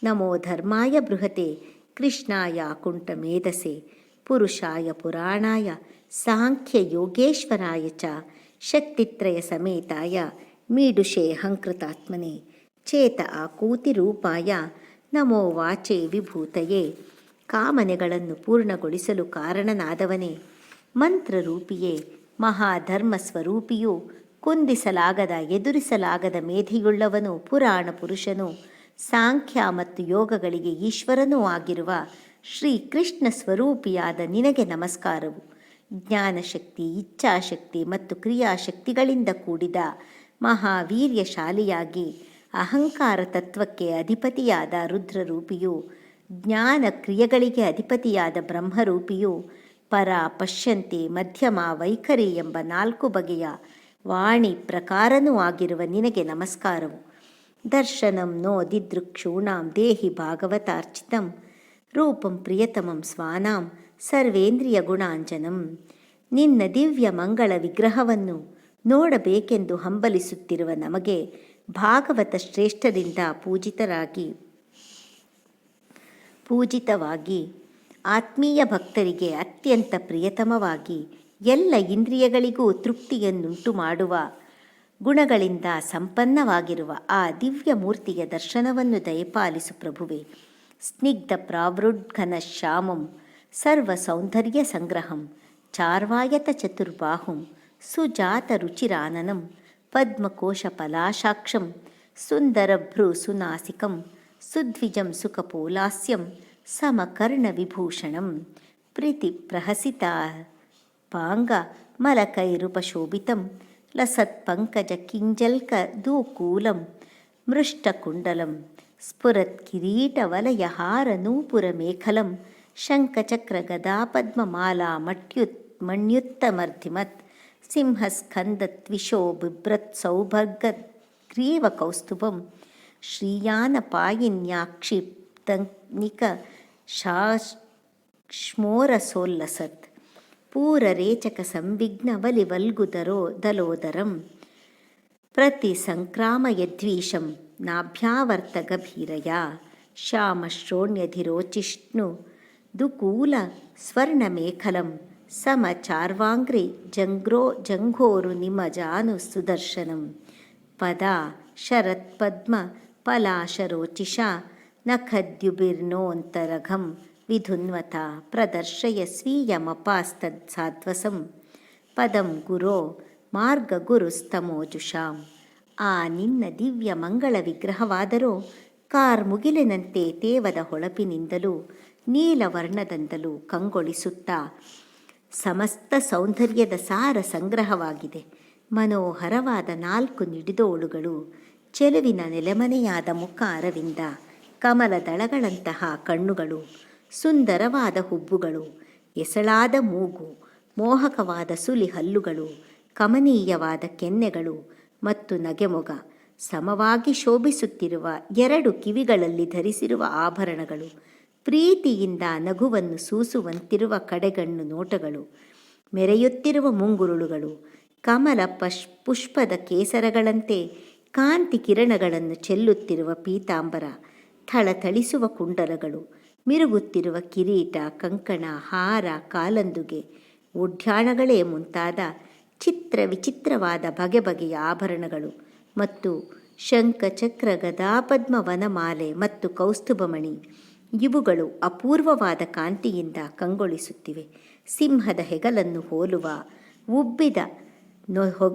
ನಮೋ ಧರ್ಮಾಯ ಬೃಹತೆ ಕೃಷ್ಣಾಯ ಕುಂಠ ಮೇಧಸೆ ಪುರುಷಾಯ ಪುರಾಣಾಯ ಸಾಂಖ್ಯ ಯೋಗೇಶ್ವರಾಯ ಚ ಶಕ್ತಿತ್ರಯ ಸಮೇತಾಯ ಮೀಡುಷೇ ಹಂಕೃತಾತ್ಮನೆ ಚೇತ ಆಕೂತಿರೂಪಾಯ ನಮೋ ವಾಚೆ ವಿಭೂತಯೇ. ಕಾಮನೆಗಳನ್ನು ಪೂರ್ಣಗೊಳಿಸಲು ಕಾರಣನಾದವನೇ, ಮಂತ್ರರೂಪಿಯೇ, ಮಹಾಧರ್ಮ ಸ್ವರೂಪಿಯೂ, ಕುಂದಿಸಲಾಗದ ಎದುರಿಸಲಾಗದ ಮೇಧೆಯುಳ್ಳವನು, ಪುರಾಣ ಪುರುಷನು, ಸಾಂಖ್ಯ ಮತ್ತು ಯೋಗಗಳಿಗೆ ಈಶ್ವರನೂ ಆಗಿರುವ ಶ್ರೀಕೃಷ್ಣ ಸ್ವರೂಪಿಯಾದ ನಿನಗೆ ನಮಸ್ಕಾರವು. ಜ್ಞಾನಶಕ್ತಿ, ಇಚ್ಛಾಶಕ್ತಿ ಮತ್ತು ಕ್ರಿಯಾಶಕ್ತಿಗಳಿಂದ ಕೂಡಿದ ಮಹಾವೀರ್ಯಶಾಲಿಯಾಗಿ ಅಹಂಕಾರ ತತ್ವಕ್ಕೆ ಅಧಿಪತಿಯಾದ ರುದ್ರರೂಪಿಯು, ಜ್ಞಾನ ಕ್ರಿಯೆಗಳಿಗೆ ಅಧಿಪತಿಯಾದ ಬ್ರಹ್ಮರೂಪಿಯು, ಪರ, ಪಶ್ಯಂತಿ, ಮಧ್ಯಮ, ವೈಖರಿ ಎಂಬ 4 ಬಗೆಯ ವಾಣಿ ಪ್ರಕಾರನೂ ಆಗಿರುವ ನಿನಗೆ ನಮಸ್ಕಾರವು. ದರ್ಶನಂ ನೋ ದಿದೃಕ್ಷೂಣಾಂ ದೇಹಿ ಭಾಗವತಾರ್ಚಿತಂ ರೂಪಂ ಪ್ರಿಯತಮಂ ಸ್ವಾನಾಂ ಸರ್ವೇಂದ್ರಿಯ ಗುಣಾಂಜನಂ. ನಿನ್ನ ದಿವ್ಯ ಮಂಗಳ ವಿಗ್ರಹವನ್ನು ನೋಡಬೇಕೆಂದು ಹಂಬಲಿಸುತ್ತಿರುವ ನಮಗೆ ಭಾಗವತ ಶ್ರೇಷ್ಠರಿಂದ ಪೂಜಿತವಾಗಿ ಆತ್ಮೀಯ ಭಕ್ತರಿಗೆ ಅತ್ಯಂತ ಪ್ರಿಯತಮವಾಗಿ ಎಲ್ಲ ಇಂದ್ರಿಯಗಳಿಗೂ ತೃಪ್ತಿಯನ್ನುಂಟು ಮಾಡುವ ಗುಣಗಳಿಂದ ಸಂಪನ್ನವಾಗಿರುವ ಆ ದಿವ್ಯ ಮೂರ್ತಿಯ ದರ್ಶನವನ್ನು ದಯಪಾಲಿಸು ಪ್ರಭುವೆ. ಸ್ನಿಗ್ಧ ಪ್ರಾವೃಡ್ಘನ ಶ್ಯಾಮಂ ಸರ್ವ ಸೌಂದರ್ಯ ಸಂಗ್ರಹಂ ಚಾರ್ವಾಯತ ಚತುರ್ಬಾಹುಂ ಸುಜಾತ ರುಚಿರಾನನಂ ಪದ್ಮಕೋಶ ಪಲಾಶಾಕ್ಷಂ ಸುಂದರಭ್ರೂ ಸುನಾಸಿಕಂ ಸುದ್ವಿಜಂ ಸುಖಪೋಲಾಸ್ಯಂ ಸಮಕರ್ಣ ವಿಭೂಷಣಂ ಪ್ರೀತಿ ಪ್ರಹಸಿತಾ ಪಾಂಗ ಮಲಕೈರುಪಶೋಭಿತಂ ಲಸತ್ಪಂಕಜ ಕಿಂಜಲ್ಕ ದೂಕೂಲಂ ಮೃಷ್ಟಕುಂಡಲಂ ಸ್ಫುರತ್ ಕಿರೀಟವಲಯಹಾರ ನೂಪುರ ಮೇಖಲಂ ಶಂಖಚಕ್ರ ಗದಾ ಪದ್ಮಮಾಲಾ ಮಣ್ಯುತ್ತಮರ್ಧಿಮತ್ ಸಿಂಹಸ್ಕಂದತ್ವಿಷೋ ಬಿಭ್ರತ್ ಸೌಭರ್ಗ ಗ್ರೀವ ಕೌಸ್ತುಭಂ ಶ್ರೀಯಾನಪಾಯಿನ್ಯಾಕ್ಷಿಪ್ತನಿಕ ಶಾಶ್ಮೋರಸೋಲ್ಲಸತ್ ಪೂರರೇಚಕ ಸಂವಿಘ್ನ ದಲೋದರಂ ಪ್ರತಿ ಸಂಕ್ರಾಮಯದ್ವೀಶಂ ನಾಭ್ಯಾವರ್ತ ಗಭೀರಯ ಶ್ಯಾಮಶ್ರೋಣ್ಯಧಿರೋಚಿಷ್ಣು ದುಕೂಲ ಸ್ವರ್ಣಮೇಖಲಂ ಸಮಚಾರ್ವಾಂಗ್ರಿ ಜಂಘೋರು ನಿಮಜಾನು ಸುದರ್ಶನಂ ಪದಾ ಶರತ್ಪದ್ಮ ಪಲಾಶರೋಚಿಷಾ ನಖದ್ಯುಬಿರ್ನೋಂತರಘಂ ವಿಧುನ್ವತ ಪ್ರದರ್ಶಯ ಸ್ವೀಯಮಪಾಸ್ತತ್ಸಾಧ್ವಸಂ ಪದಂ ಗುರೋ ಮಾರ್ಗಗುರುಸ್ತಮೋಜುಷಾಂ. ಆ ನಿನ್ನ ದಿವ್ಯ ಮಂಗಳ ವಿಗ್ರಹವಾದರೋ ಕಾರ್ಮುಗಿಲಿನಂತೆ ತೇವದ ಹೊಳಪಿನಿಂದಲೂ ನೀಲವರ್ಣದಿಂದಲೂ ಕಂಗೊಳಿಸುತ್ತಾ ಸಮಸ್ತ ಸೌಂದರ್ಯದ ಸಾರ ಸಂಗ್ರಹವಾಗಿದೆ. ಮನೋಹರವಾದ 4 ನಿಡಿದೋಳುಗಳು, ಚೆಲುವಿನ ನೆಲೆಮನೆಯಾದ ಮುಖ ಅರವಿಂದ, ಕಮಲದಳಗಳಂತಹ ಕಣ್ಣುಗಳು, ಸುಂದರವಾದ ಹುಬ್ಬುಗಳು, ಎಸಳಾದ ಮೂಗು, ಮೋಹಕವಾದ ಸುಲಿ ಹಲ್ಲುಗಳು, ಕಮನೀಯವಾದ ಕೆನ್ನೆಗಳು ಮತ್ತು ನಗೆಮೊಗ, ಸಮವಾಗಿ ಶೋಭಿಸುತ್ತಿರುವ 2 ಕಿವಿಗಳಲ್ಲಿ ಧರಿಸಿರುವ ಆಭರಣಗಳು, ಪ್ರೀತಿಯಿಂದ ನಗುವನ್ನು ಸೂಸುವಂತಿರುವ ಕಡೆಗಣ್ಣು ನೋಟಗಳು, ಮೆರೆಯುತ್ತಿರುವ ಮುಂಗುರುಳುಗಳು, ಕಮಲ ಪುಷ್ಪದ ಕೇಸರಗಳಂತೆ ಕಾಂತಿ ಕಿರಣಗಳನ್ನು ಚೆಲ್ಲುತ್ತಿರುವ ಪೀತಾಂಬರ, ಥಳಥಳಿಸುವ ಕುಂಡಲಗಳು, ಮಿರುಗುತ್ತಿರುವ ಕಿರೀಟ, ಕಂಕಣ, ಹಾರ, ಕಾಲಂದುಗೆ, ಉಡ್ಯಾಣಗಳೇ ಮುಂತಾದ ಚಿತ್ರ ವಿಚಿತ್ರವಾದ ಬಗೆ ಬಗೆಯ ಆಭರಣಗಳು ಮತ್ತು ಶಂಖ ಚಕ್ರ ಗದಾಪದ್ಮ ವನಮಾಲೆ ಮತ್ತು ಕೌಸ್ತುಭಮಣಿ ಇವುಗಳು ಅಪೂರ್ವವಾದ ಕಾಂತಿಯಿಂದ ಕಂಗೊಳಿಸುತ್ತಿವೆ. ಸಿಂಹದ ಹೆಗಲನ್ನು ಹೋಲುವ ಉಬ್ಬಿದ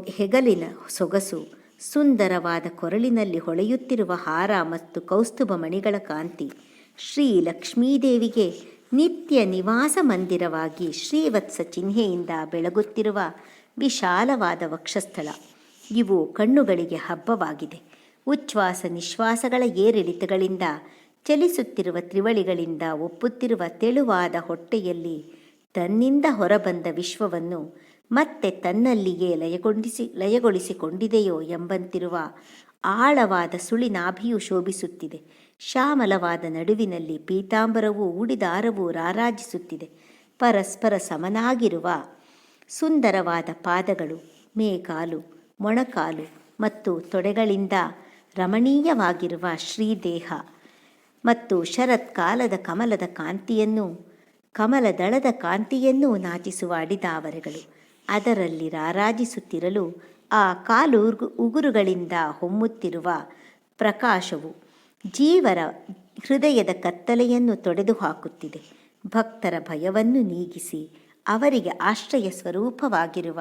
ಹೆಗಲಿನ ಸೊಗಸು, ಸುಂದರವಾದ ಕೊರಳಿನಲ್ಲಿ ಹೊಳೆಯುತ್ತಿರುವ ಹಾರ ಮತ್ತು ಕೌಸ್ತುಭ ಮಣಿಗಳ ಕಾಂತಿ, ಶ್ರೀ ಲಕ್ಷ್ಮೀದೇವಿಗೆ ನಿತ್ಯ ನಿವಾಸ ಮಂದಿರವಾಗಿ ಶ್ರೀವತ್ಸ ಚಿಹ್ನೆಯಿಂದ ಬೆಳಗುತ್ತಿರುವ ವಿಶಾಲವಾದ ವಕ್ಷಸ್ಥಳ ಇವು ಕಣ್ಣುಗಳಿಗೆ ಹಬ್ಬವಾಗಿದೆ. ಉಚ್ಛ್ವಾಸ ನಿಶ್ವಾಸಗಳ ಏರಿಳಿತಗಳಿಂದ ಚಲಿಸುತ್ತಿರುವ ತ್ರಿವಳಿಗಳಿಂದ ಒಪ್ಪುತ್ತಿರುವ ತೆಳುವಾದ ಹೊಟ್ಟೆಯಲ್ಲಿ ತನ್ನಿಂದ ಹೊರಬಂದ ವಿಶ್ವವನ್ನು ಮತ್ತೆ ತನ್ನಲ್ಲಿಯೇ ಲಯಗೊಳಿಸಿಕೊಂಡಿದೆಯೋ ಎಂಬಂತಿರುವ ಆಳವಾದ ಸುಳಿನಾಭಿಯು ಶೋಭಿಸುತ್ತಿದೆ. ಶ್ಯಾಮಲವಾದ ನಡುವಿನಲ್ಲಿ ಪೀತಾಂಬರವೂ ಉಡಿದಾರವೂ ರಾರಾಜಿಸುತ್ತಿದೆ. ಪರಸ್ಪರ ಸಮನಾಗಿರುವ ಸುಂದರವಾದ ಪಾದಗಳು, ಮೇಕಾಲು, ಮೊಣಕಾಲು ಮತ್ತು ತೊಡೆಗಳಿಂದ ರಮಣೀಯವಾಗಿರುವ ಶ್ರೀದೇಹ ಮತ್ತು ಶರತ್ಕಾಲದ ಕಮಲದಳದ ಕಾಂತಿಯನ್ನೂ ನಾಚಿಸುವ ಅಡಿದಾವರೆಗಳು ಅದರಲ್ಲಿ ರಾರಾಜಿಸುತ್ತಿರಲು ಆ ಕಾಲು ಉಗುರುಗಳಿಂದ ಹೊಮ್ಮುತ್ತಿರುವ ಪ್ರಕಾಶವು ಜೀವರ ಹೃದಯದ ಕತ್ತಲೆಯನ್ನು ತೊಡೆದು ಹಾಕುತ್ತಿದೆ. ಭಕ್ತರ ಭಯವನ್ನು ನೀಗಿಸಿ ಅವರಿಗೆ ಆಶ್ರಯ ಸ್ವರೂಪವಾಗಿರುವ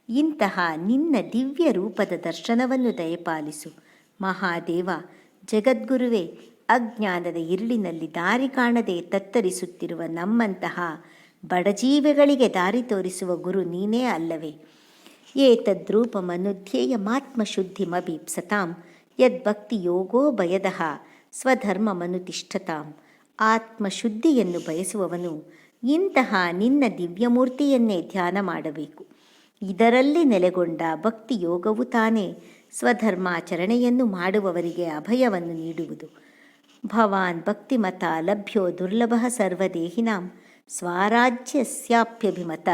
ಇಂತಹ ನಿನ್ನ ದಿವ್ಯ ರೂಪದ ದರ್ಶನವನ್ನು ದಯಪಾಲಿಸು. ಮಹಾದೇವ, ಜಗದ್ಗುರುವೇ, ಅಜ್ಞಾನದ ഇരുಳಿನಲ್ಲಿ ದಾರಿ ಕಾಣದೆ ತತ್ತರಿಸುತ್ತಿರುವ ನಮ್ಮಂತಹ ಬಡಜೀವಿಗಳಿಗೆ ದಾರಿ ತೋರಿಸುವ ಗುರು ನೀನೇ ಅಲ್ಲವೇ? ಏತದ್ರೂಪಮನುಧ್ಯೇಯಮಾತ್ಮಶುದ್ಧಿಮಭೀಪ್ಸತಾಂ ಯದ್ಭಕ್ತಿಯೋಗೋ ಭಯದಃ ಸ್ವಧರ್ಮಮನುತಿಷ್ಠತಾಂ. ಆತ್ಮಶುದ್ಧಿಯನ್ನು ಬಯಸುವವನು ಇಂತಹ ನಿನ್ನ ದಿವ್ಯಮೂರ್ತಿಯನ್ನೇ ಧ್ಯಾನ ಮಾಡಬೇಕು. ಇದರಲ್ಲಿ ನೆಲೆಗೊಂಡ ಭಕ್ತಿಯೋಗವು ತಾನೇ ಸ್ವಧರ್ಮಾಚರಣೆಯನ್ನು ಮಾಡುವವರಿಗೆ ಅಭಯವನ್ನು ನೀಡುವುದು. ಭವಾನ್ ಭಕ್ತಿಮತ ಲಭ್ಯೋ ದುರ್ಲಭಃ ಸರ್ವದೇಹಿನಾಂ ಸ್ವರಾಜ್ಯಸ್ಯಾಪ್ಯಭಿಮತ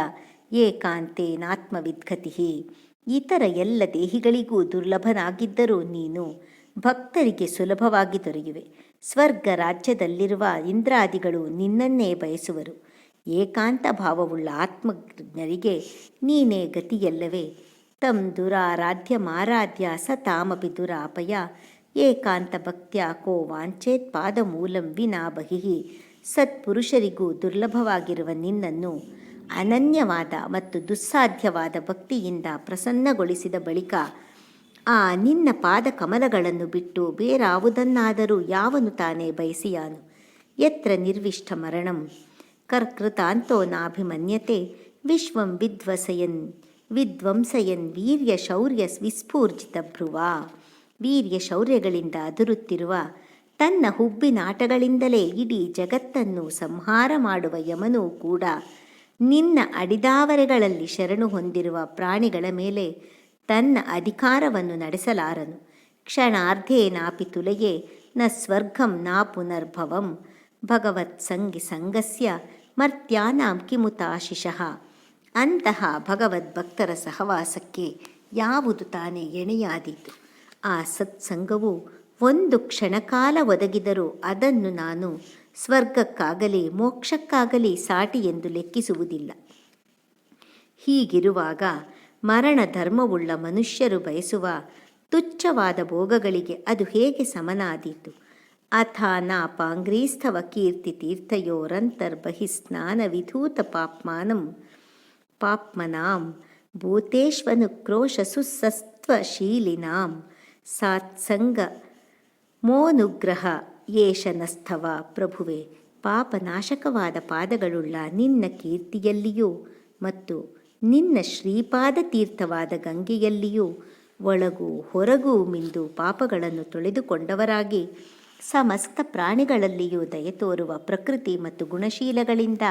ಏಕಾಂತೇನಾತ್ಮವಿದ್ಗತಿಃ. ಇತರ ಎಲ್ಲ ದೇಹಿಗಳಿಗೂ ದುರ್ಲಭನಾಗಿದ್ದರೂ ನೀನು ಭಕ್ತರಿಗೆ ಸುಲಭವಾಗಿ ದೊರೆಯುವೆ. ಸ್ವರ್ಗ ರಾಜ್ಯದಲ್ಲಿರುವ ಇಂದ್ರಾದಿಗಳು ನಿನ್ನನ್ನೇ ಬಯಸುವರು. ಏಕಾಂತ ಭಾವವುಳ್ಳ ಆತ್ಮಜ್ಞರಿಗೆ ನೀನೇ ಗತಿಯಲ್ಲವೇ? ತಂ ದುರಾರಾಧ್ಯಮಾರಾಧ್ಯ ಸ ತಾಮಪಿ ದುರಾಪಯ ಏಕಾಂತ ಭಕ್ತ್ಯಾ ಕೋ ವಾಂಚೇತ್ ಪಾದಮೂಲಂ ವಿನಾ ಬಹಿಃ. ಸತ್ಪುರುಷರಿಗೂ ದುರ್ಲಭವಾಗಿರುವ ನಿನ್ನನ್ನು ಅನನ್ಯವಾದ ಮತ್ತು ದುಸ್ಸಾಧ್ಯವಾದ ಭಕ್ತಿಯಿಂದ ಪ್ರಸನ್ನಗೊಳಿಸಿದ ಬಳಿಕ ಆ ನಿನ್ನ ಪಾದ ಕಮಲಗಳನ್ನು ಬಿಟ್ಟು ಬೇರಾವುದನ್ನಾದರೂ ಯಾವನು ತಾನೇ ಬಯಸಿಯಾನು? ಯತ್ರ ನಿರ್ವಿಷ್ಟ ಮರಣಂ ಕರ್ಕೃತಾಂತೋ ನಾಭಿಮನ್ಯತೆ ವಿಶ್ವಂ ವಿಧ್ವಂಸಯನ್ ವೀರ್ಯ ಶೌರ್ಯ ವಿಸ್ಫೂರ್ಜಿತ ಭ್ರುವಾ. ವೀರ್ಯ ಶೌರ್ಯಗಳಿಂದ ಅದುರುತ್ತಿರುವ ತನ್ನ ಹುಬ್ಬಿನಾಟಗಳಿಂದಲೇ ಇಡೀ ಜಗತ್ತನ್ನು ಸಂಹಾರ ಮಾಡುವ ಯಮನೂ ಕೂಡ ನಿನ್ನ ಅಡಿದಾವರೆಗಳಲ್ಲಿ ಶರಣು ಹೊಂದಿರುವ ಪ್ರಾಣಿಗಳ ಮೇಲೆ ತನ್ನ ಅಧಿಕಾರವನ್ನು ನಡೆಸಲಾರನು. ಕ್ಷಣಾರ್ಧೇನಾಪಿ ತುಲಯೇ ನ ಸ್ವರ್ಗಂ ನಾ ಪುನರ್ಭವಂ ಭಗವತ್ ಸಂಗಸ್ಯ ಮರ್ತ್ಯಾನಾಂ ಕಿಮುತಾಶಿಷಃ. ಅಂತಹ ಭಗವದ್ಭಕ್ತರ ಸಹವಾಸಕ್ಕೆ ಯಾವುದು ತಾನೇ ಎಣೆಯಾದೀತು? ಆ ಸತ್ಸಂಗವು ಒಂದು ಕ್ಷಣಕಾಲ ಒದಗಿದರೂ ಅದನ್ನು ನಾನು ಸ್ವರ್ಗಕ್ಕಾಗಲಿ ಮೋಕ್ಷಕ್ಕಾಗಲಿ ಸಾಟಿ ಎಂದು ಲೆಕ್ಕಿಸುವುದಿಲ್ಲ. ಹೀಗಿರುವಾಗ ಮರಣ ಧರ್ಮವುಳ್ಳ ಮನುಷ್ಯರು ಬಯಸುವ ತುಚ್ಛವಾದ ಭೋಗಗಳಿಗೆ ಅದು ಹೇಗೆ ಸಮನಾದೀತು? ಅಥಾನಾಪಾಂಗ್ರೀಸ್ಥವ ಕೀರ್ತಿ ತೀರ್ಥಯೋರಂತರ್ಬಹಿಸ್ನಾನ ವಿಧೂತ ಪಾಪ್ಮನಾಂ ಭೂತೇಶ್ವನುಕ್ರೋಶ ಸುಸತ್ವಶೀಲಿನಾಂ ಸಾತ್ಸಂಗ ಮೋನುಗ್ರಹ ಯೇಷನಸ್ಥವ. ಪ್ರಭುವೆ, ಪಾಪನಾಶಕವಾದ ಪಾದಗಳುಳ್ಳ ನಿನ್ನ ಕೀರ್ತಿಯಲ್ಲಿಯೂ ಮತ್ತು ನಿನ್ನ ಶ್ರೀಪಾದ ತೀರ್ಥವಾದ ಗಂಗೆಯಲ್ಲಿಯೂ ಒಳಗೂ ಹೊರಗೂ ಮಿಂದು ಪಾಪಗಳನ್ನು ತೊಳೆದುಕೊಂಡವರಾಗಿ ಸಮಸ್ತ ಪ್ರಾಣಿಗಳಲ್ಲಿಯೂ ದಯೆ ತೋರುವ ಪ್ರಕೃತಿ ಮತ್ತು ಗುಣಶೀಲಗಳಿಂದ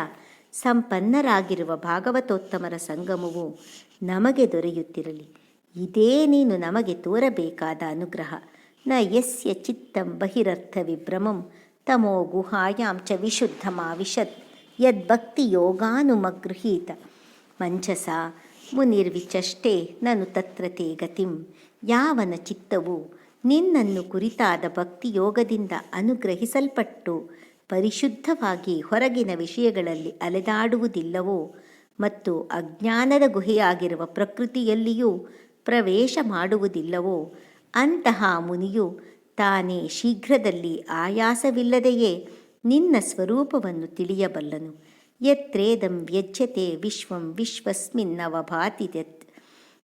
ಸಂಪನ್ನರಾಗಿರುವ ಭಾಗವತೋತ್ತಮರ ಸಂಗಮವು ನಮಗೆ ದೊರೆಯುತ್ತಿರಲಿ. ಇದೇ ನೀನು ನಮಗೆ ತೋರಬೇಕಾದ ಅನುಗ್ರಹ. ನ ಯಸ್ಯ ಚಿತ್ತಂ ಬಹಿರರ್ಥ ವಿಭ್ರಮಂ ತಮೋ ಗುಹಾಯಾಂ ಚ ವಿಶುದ್ಧಮಾವಿಶತ್ ಯದ್ಭಕ್ತಿಯೋಗಾನುಮಗೃಹೀತ ಮಂಚಸ ಮುನಿರ್ವಿಚಷ್ಟೇ ನನು ತತ್ರ ತೇ ಗತಿಂ. ಯಾವನ ಚಿತ್ತವು ನಿನ್ನನ್ನು ಕುರಿತಾದ ಭಕ್ತಿಯೋಗದಿಂದ ಅನುಗ್ರಹಿಸಲ್ಪಟ್ಟು ಪರಿಶುದ್ಧವಾಗಿ ಹೊರಗಿನ ವಿಷಯಗಳಲ್ಲಿ ಅಲೆದಾಡುವುದಿಲ್ಲವೋ ಮತ್ತು ಅಜ್ಞಾನದ ಗುಹೆಯಾಗಿರುವ ಪ್ರಕೃತಿಯಲ್ಲಿಯೂ ಪ್ರವೇಶ ಮಾಡುವುದಿಲ್ಲವೋ ಅಂತಹ ಮುನಿಯು ತಾನೇ ಶೀಘ್ರದಲ್ಲಿ ಆಯಾಸವಿಲ್ಲದೆಯೇ ನಿನ್ನ ಸ್ವರೂಪವನ್ನು ತಿಳಿಯಬಲ್ಲನು. ಯತ್ರೇದಂ ವ್ಯಜ್ಯತೆ ವಿಶ್ವಂ ವಿಶ್ವಸ್ಮಿನ್ನವಭಾತಿ ಯತ್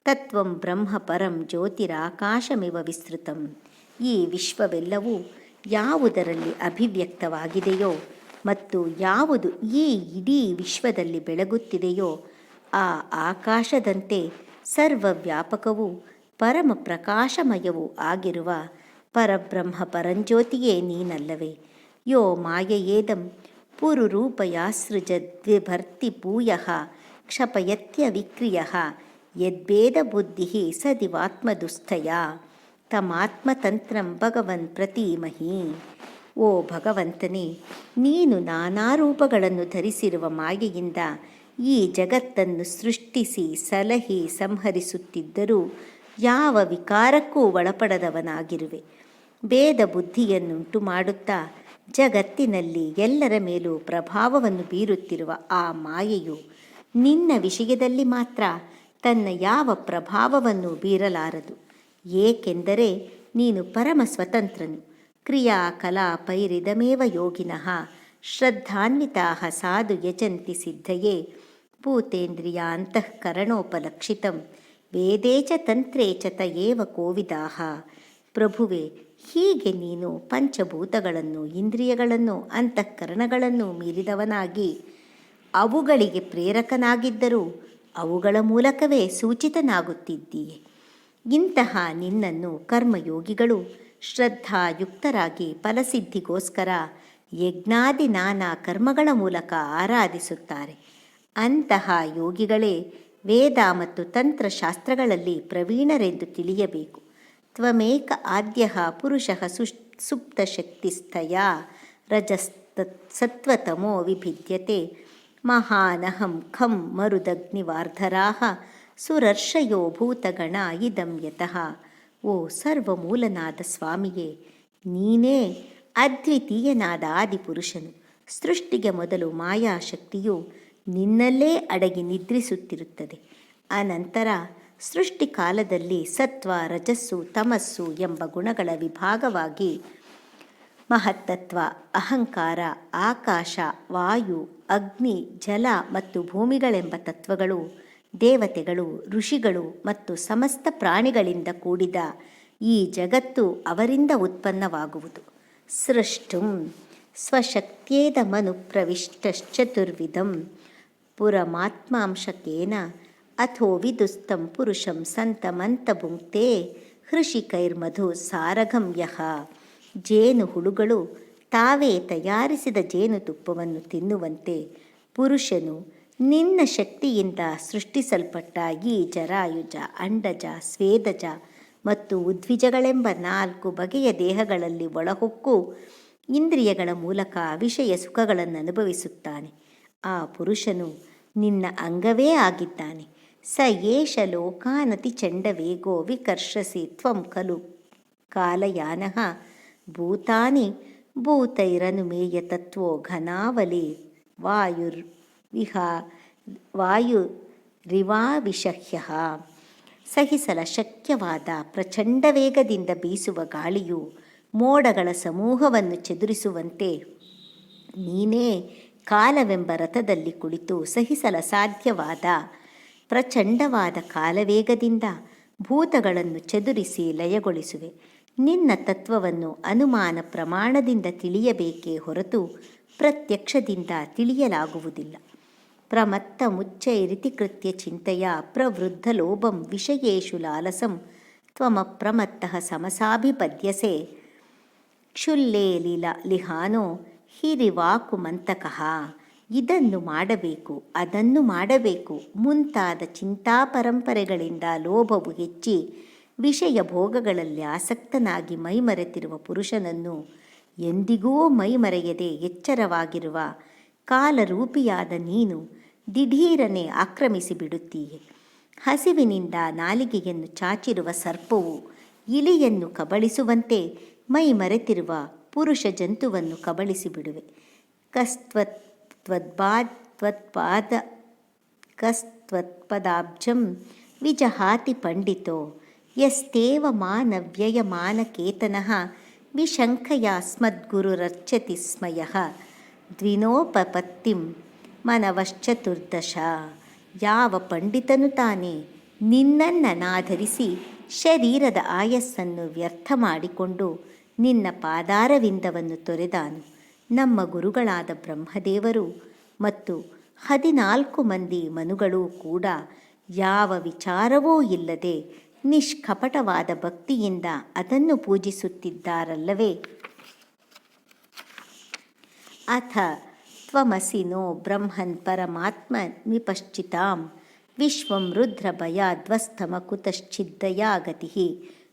ತತ್ವಂ ಬ್ರಹ್ಮ ಪರಂ ಜ್ಯೋತಿರಾಕಾಶಮಿವ ವಿಸ್ತೃತಂ. ಈ ವಿಶ್ವವೆಲ್ಲವೂ ಯಾವುದರಲ್ಲಿ ಅಭಿವ್ಯಕ್ತವಾಗಿದೆಯೋ ಮತ್ತು ಯಾವುದು ಈ ಇಡೀ ವಿಶ್ವದಲ್ಲಿ ಬೆಳಗುತ್ತಿದೆಯೋ ಆ ಆಕಾಶದಂತೆ ಸರ್ವವ್ಯಾಪಕವೂ ಪರಮ ಪ್ರಕಾಶಮಯವೂ ಆಗಿರುವ ಪರಬ್ರಹ್ಮ ಪರಂಜ್ಯೋತಿಯೇ ನೀನಲ್ಲವೇ? ಯೋ ಮಾಯಯೇದಂ ಪುರುರೂಪಯಾಸೃಜದ್ವಿಭರ್ತಿ ಭೂಯಃ ಕ್ಷಪಯತ್ಯವಿಕ್ರಿಯಃ ಯದ್ಭೇದ ಬುದ್ಧಿ ಸದಿವಾತ್ಮದುಸ್ಥಯ ತಮಾತ್ಮತಂತ್ರಂ ಭಗವನ್ ಪ್ರತೀಮಹಿ. ಓ ಭಗವಂತನೇ, ನೀನು ನಾನಾ ರೂಪಗಳನ್ನು ಧರಿಸಿರುವ ಮಾಯೆಯಿಂದ ಈ ಜಗತ್ತನ್ನು ಸೃಷ್ಟಿಸಿ ಸಲಹಿ ಸಂಹರಿಸುತ್ತಿದ್ದರೂ ಯಾವ ವಿಕಾರಕ್ಕೂ ಒಳಪಡದವನಾಗಿರುವೆ. ಭೇದ ಬುದ್ಧಿಯನ್ನುಂಟು ಮಾಡುತ್ತಾ ಜಗತ್ತಿನಲ್ಲಿ ಎಲ್ಲರ ಮೇಲೂ ಪ್ರಭಾವವನ್ನು ಬೀರುತ್ತಿರುವ ಆ ಮಾಯೆಯು ನಿನ್ನ ವಿಷಯದಲ್ಲಿ ಮಾತ್ರ ತನ್ನ ಯಾವ ಪ್ರಭಾವವನ್ನು ಬೀರಲಾರದು. ಏಕೆಂದರೆ ನೀನು ಪರಮ ಸ್ವತಂತ್ರನು. ಕ್ರಿಯಾಕಲಾಪೈರಿದಮೇವ ಯೋಗಿನಃ ಶ್ರದ್ಧಾನ್ವಿತಾಃ ಸಾಧು ಯಜಂತಿ ಸಿದ್ಧಯೇ ಭೂತೇಂದ್ರಿಯಾಂತಃಕರಣೋಪಲಕ್ಷಿತಂ ವೇದೇ ಚ ತಂತ್ರೇ ಚ ತಯೇವ ಕೋವಿದಾಃ. ಪ್ರಭುವೆ, ಹೀಗೆ ನೀನು ಪಂಚಭೂತಗಳನ್ನು, ಇಂದ್ರಿಯಗಳನ್ನು, ಅಂತಃಕರಣಗಳನ್ನು ಮೀರಿದವನಾಗಿ ಅವುಗಳಿಗೆ ಪ್ರೇರಕನಾಗಿದ್ದರೂ ಅವುಗಳ ಮೂಲಕವೇ ಸೂಚಿತನಾಗುತ್ತಿದ್ದೀಯೆ. ಇಂತಹ ನಿನ್ನನ್ನು ಕರ್ಮಯೋಗಿಗಳು ಶ್ರದ್ಧಾಯುಕ್ತರಾಗಿ ಫಲಸಿದ್ಧಿಗೋಸ್ಕರ ಯಜ್ಞಾದಿ ನಾನಾ ಕರ್ಮಗಳ ಮೂಲಕ ಆರಾಧಿಸುತ್ತಾರೆ. ಅಂತಹ ಯೋಗಿಗಳೇ ವೇದ ಮತ್ತು ತಂತ್ರಶಾಸ್ತ್ರಗಳಲ್ಲಿ ಪ್ರವೀಣರೆಂದು ತಿಳಿಯಬೇಕು. ತ್ವಮೇಕ ಆದ್ಯಃ ಪುರುಷಃ ಸುಪ್ತಶಕ್ತಿಸ್ಥಯ ರಜಸ್ತತ್ಸತ್ವತಮೋ ವಿಭಿದ್ಯತೆ ಮಹಾನಹಂ ಖಂ ಮರುದಗ್ನಿವಾರ್ಧರಾಃ ಸುರರ್ಷಯೋ ಭೂತಗಣ ಇದಂ ಯತಃ. ಓ ಸರ್ವಮೂಲನಾದ ಸ್ವಾಮಿಯೇ, ನೀನೇ ಅದ್ವಿತೀಯನಾದ ಆದಿಪುರುಷನು. ಸೃಷ್ಟಿಗೆ ಮೊದಲು ಮಾಯಾಶಕ್ತಿಯು ನಿನ್ನಲ್ಲೇ ಅಡಗಿ ನಿದ್ರಿಸುತ್ತಿರುತ್ತದೆ. ಅನಂತರ ಸೃಷ್ಟಿಕಾಲದಲ್ಲಿ ಸತ್ವ, ರಜಸ್ಸು, ತಮಸ್ಸು ಎಂಬ ಗುಣಗಳ ವಿಭಾಗವಾಗಿ ಮಹತ್ತತ್ವ, ಅಹಂಕಾರ, ಆಕಾಶ, ವಾಯು, ಅಗ್ನಿ, ಜಲ ಮತ್ತು ಭೂಮಿಗಳೆಂಬ ತತ್ವಗಳು, ದೇವತೆಗಳು, ಋಷಿಗಳು ಮತ್ತು ಸಮಸ್ತ ಪ್ರಾಣಿಗಳಿಂದ ಕೂಡಿದ ಈ ಜಗತ್ತು ಅವರಿಂದ ಉತ್ಪನ್ನವಾಗುವುದು. ಸೃಷ್ಟುಂ ಸ್ವಶಕ್ತ್ಯೇದಮನುಪ್ರವಿಷ್ಟಶ್ಚತುರ್ವಿಧಂ ಪುರಮಾತ್ಮಾಂಶಕೇನ ಅಥೋ ವಿದುಸ್ತಂ ಪುರುಷಂ ಸಂತಮಂತಭುಂಕ್ತೆ ಹೃಷಿಕೈರ್ಮಧು ಸಾರಗಂ ಯಃ. ಜೇನು ಹುಳುಗಳು ತಾವೇ ತಯಾರಿಸಿದ ಜೇನುತುಪ್ಪವನ್ನು ತಿನ್ನುವಂತೆ ಪುರುಷನು ನಿನ್ನ ಶಕ್ತಿಯಿಂದ ಸೃಷ್ಟಿಸಲ್ಪಟ್ಟ ಈ ಜರಾಯುಜ, ಅಂಡಜ, ಸ್ವೇದಜ ಮತ್ತು ಉದ್ವಿಜಗಳೆಂಬ 4 ಬಗೆಯ ದೇಹಗಳಲ್ಲಿ ಒಳಹೊಕ್ಕು ಇಂದ್ರಿಯಗಳ ಮೂಲಕ ವಿಷಯ ಸುಖಗಳನ್ನು ಅನುಭವಿಸುತ್ತಾನೆ. ಆ ಪುರುಷನು ನಿನ್ನ ಅಂಗವೇ ಆಗಿದ್ದಾನೆ. ಸ ಏಷ ಲೋಕಾನತಿ ಚಂಡವೇಗೋ ವಿಕರ್ಷಸಿ ತ್ವಂ ಖಲು ಕಾಲಯಾನಃ ಭೂತಾನಿ ಭೂತೈರನುಮೇಯ ತತ್ವೋ ಘನಾವಲಿ ವಾಯುರಿವಾವಿಷಹ್ಯಃ. ಸಹಿಸಲ ಶಕ್ಯವಾದ ಪ್ರಚಂಡ ವೇಗದಿಂದ ಬೀಸುವ ಗಾಳಿಯು ಮೋಡಗಳ ಸಮೂಹವನ್ನು ಚದುರಿಸುವಂತೆ ನೀನೇ ಕಾಲವೆಂಬ ರಥದಲ್ಲಿ ಕುಳಿತು ಸಹಿಸಲ ಸಾಧ್ಯವಾದ ಪ್ರಚಂಡವಾದ ಕಾಲವೇಗದಿಂದ ಭೂತಗಳನ್ನು ಚದುರಿಸಿ ಲಯಗೊಳಿಸುವೆ. ನಿನ್ನ ತತ್ವವನ್ನು ಅನುಮಾನ ಪ್ರಮಾಣದಿಂದ ತಿಳಿಯಬೇಕೇ ಹೊರತು ಪ್ರತ್ಯಕ್ಷದಿಂದ ತಿಳಿಯಲಾಗುವುದಿಲ್ಲ. ಪ್ರಮತ್ತ ಮುಚ್ಚೈರಿತಿ ಕೃತ್ಯ ಚಿಂತೆಯ ಪ್ರವೃದ್ಧ ಲೋಭಂ ವಿಷಯೇಷು ಲಾಲಸಂ ತ್ವಮಪ್ರಮತ್ತಃ ಸಮಸಾಭಿಪದ್ಯಸೆ ಕ್ಷುಲ್ಲೇ ಲಿಹಾನೋ ಹಿರಿವಾಕುಮಂತಕಃ. ಇದನ್ನು ಮಾಡಬೇಕು, ಅದನ್ನು ಮಾಡಬೇಕು ಮುಂತಾದ ಚಿಂತಾ ಪರಂಪರೆಗಳಿಂದ ಲೋಭವು ಹೆಚ್ಚಿ ವಿಷಯ ಭೋಗಗಳಲ್ಲಿ ಆಸಕ್ತನಾಗಿ ಮೈಮರೆತಿರುವ ಪುರುಷನನ್ನು ಎಂದಿಗೂ ಮೈಮರೆಯದೆ ಎಚ್ಚರವಾಗಿರುವ ಕಾಲರೂಪಿಯಾದ ನೀನು ದಿಢೀರನೆ ಆಕ್ರಮಿಸಿ ಬಿಡುತ್ತೀಯೆ. ಹಸಿವಿನಿಂದ ನಾಲಿಗೆಯನ್ನು ಚಾಚಿರುವ ಸರ್ಪವು ಇಲಿಯನ್ನು ಕಬಳಿಸುವಂತೆ ಮೈಮರೆತಿರುವ ಪುರುಷ ಜಂತುವನ್ನು ಕಬಳಿಸಿ ಬಿಡುವೆ. ಕಸ್ತ್ವತ್ಪದಾಬ್ಜಂ ವಿಜಹಾತಿ ಪಂಡಿತೋ ಯಸ್ತೇವ ಮಾನವ್ಯಯಮಾನಕೇತನಃ ವಿಶಂಖಯಾಸ್ಮದ್ಗುರುರರ್ಚತಿ ಸ್ಮಯಃ ದ್ವಿನೋಪಪತ್ತಿಂ ಮನವಶ್ಚತುರ್ದಶ. ಯಾವ ಪಂಡಿತನು ತಾನೇ ನಿನ್ನನ್ನಾಧರಿಸಿ ಶರೀರದ ಆಯಸ್ಸನ್ನು ವ್ಯರ್ಥ ಮಾಡಿಕೊಂಡು ನಿನ್ನ ಪಾದಾರವಿಂದವನ್ನು ತೊರೆದಾನು. ನಮ್ಮ ಗುರುಗಳಾದ ಬ್ರಹ್ಮದೇವರು ಮತ್ತು 14 ಮಂದಿ ಮನುಗಳೂ ಕೂಡ ಯಾವ ವಿಚಾರವೂ ಇಲ್ಲದೆ ನಿಷ್ಕಪಟವಾದ ಭಕ್ತಿಯಿಂದ ಅದನ್ನು ಪೂಜಿಸುತ್ತಿದ್ದಾರಲ್ಲವೇ. ಅಥ ತ್ವಮಸಿ ನೋ ಬ್ರಹ್ಮನ್ ಪರಮಾತ್ಮ ವಿಪಶ್ಚಿತಾಂ ವಿಶ್ವಂ ರುದ್ರ ಭಯಾದ್ವಸ್ತಮ ಕುತಶ್ಚಿದ್ದಯಾ ಗತಿ.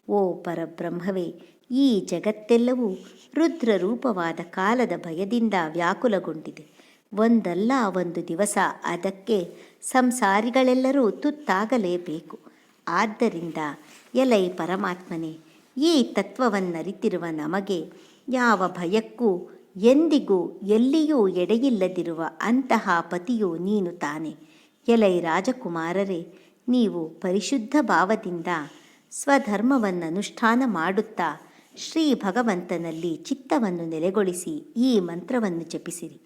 ಓ ಪರಬ್ರಹ್ಮವೇ, ಈ ಜಗತ್ತೆಲ್ಲವೂ ರುದ್ರರೂಪವಾದ ಕಾಲದ ಭಯದಿಂದ ವ್ಯಾಕುಲಗೊಂಡಿದೆ. ಒಂದಲ್ಲ ಒಂದು ದಿವಸ ಅದಕ್ಕೆ ಸಂಸಾರಿಗಳೆಲ್ಲರೂ ತುತ್ತಾಗಲೇಬೇಕು. ಆದ್ದರಿಂದ ಎಲೈ ಪರಮಾತ್ಮನೇ, ಈ ತತ್ವವನ್ನರಿತಿರುವ ನಮಗೆ ಯಾವ ಭಯಕ್ಕೂ ಎಂದಿಗೂ ಎಲ್ಲಿಯೂ ಎಡೆಯಿಲ್ಲದಿರುವ ಅಂತಹ ಪತಿಯು ನೀನು ತಾನೆ. ಎಲೈ ರಾಜಕುಮಾರರೇ, ನೀವು ಪರಿಶುದ್ಧ ಭಾವದಿಂದ ಸ್ವಧರ್ಮವನ್ನನುಷ್ಠಾನ ಮಾಡುತ್ತಾ ಶ್ರೀ ಭಗವಂತನಲ್ಲಿ ಚಿತ್ತವನ್ನು ನೆಲೆಗೊಳಿಸಿ ಈ ಮಂತ್ರವನ್ನು ಜಪಿಸಿರಿ.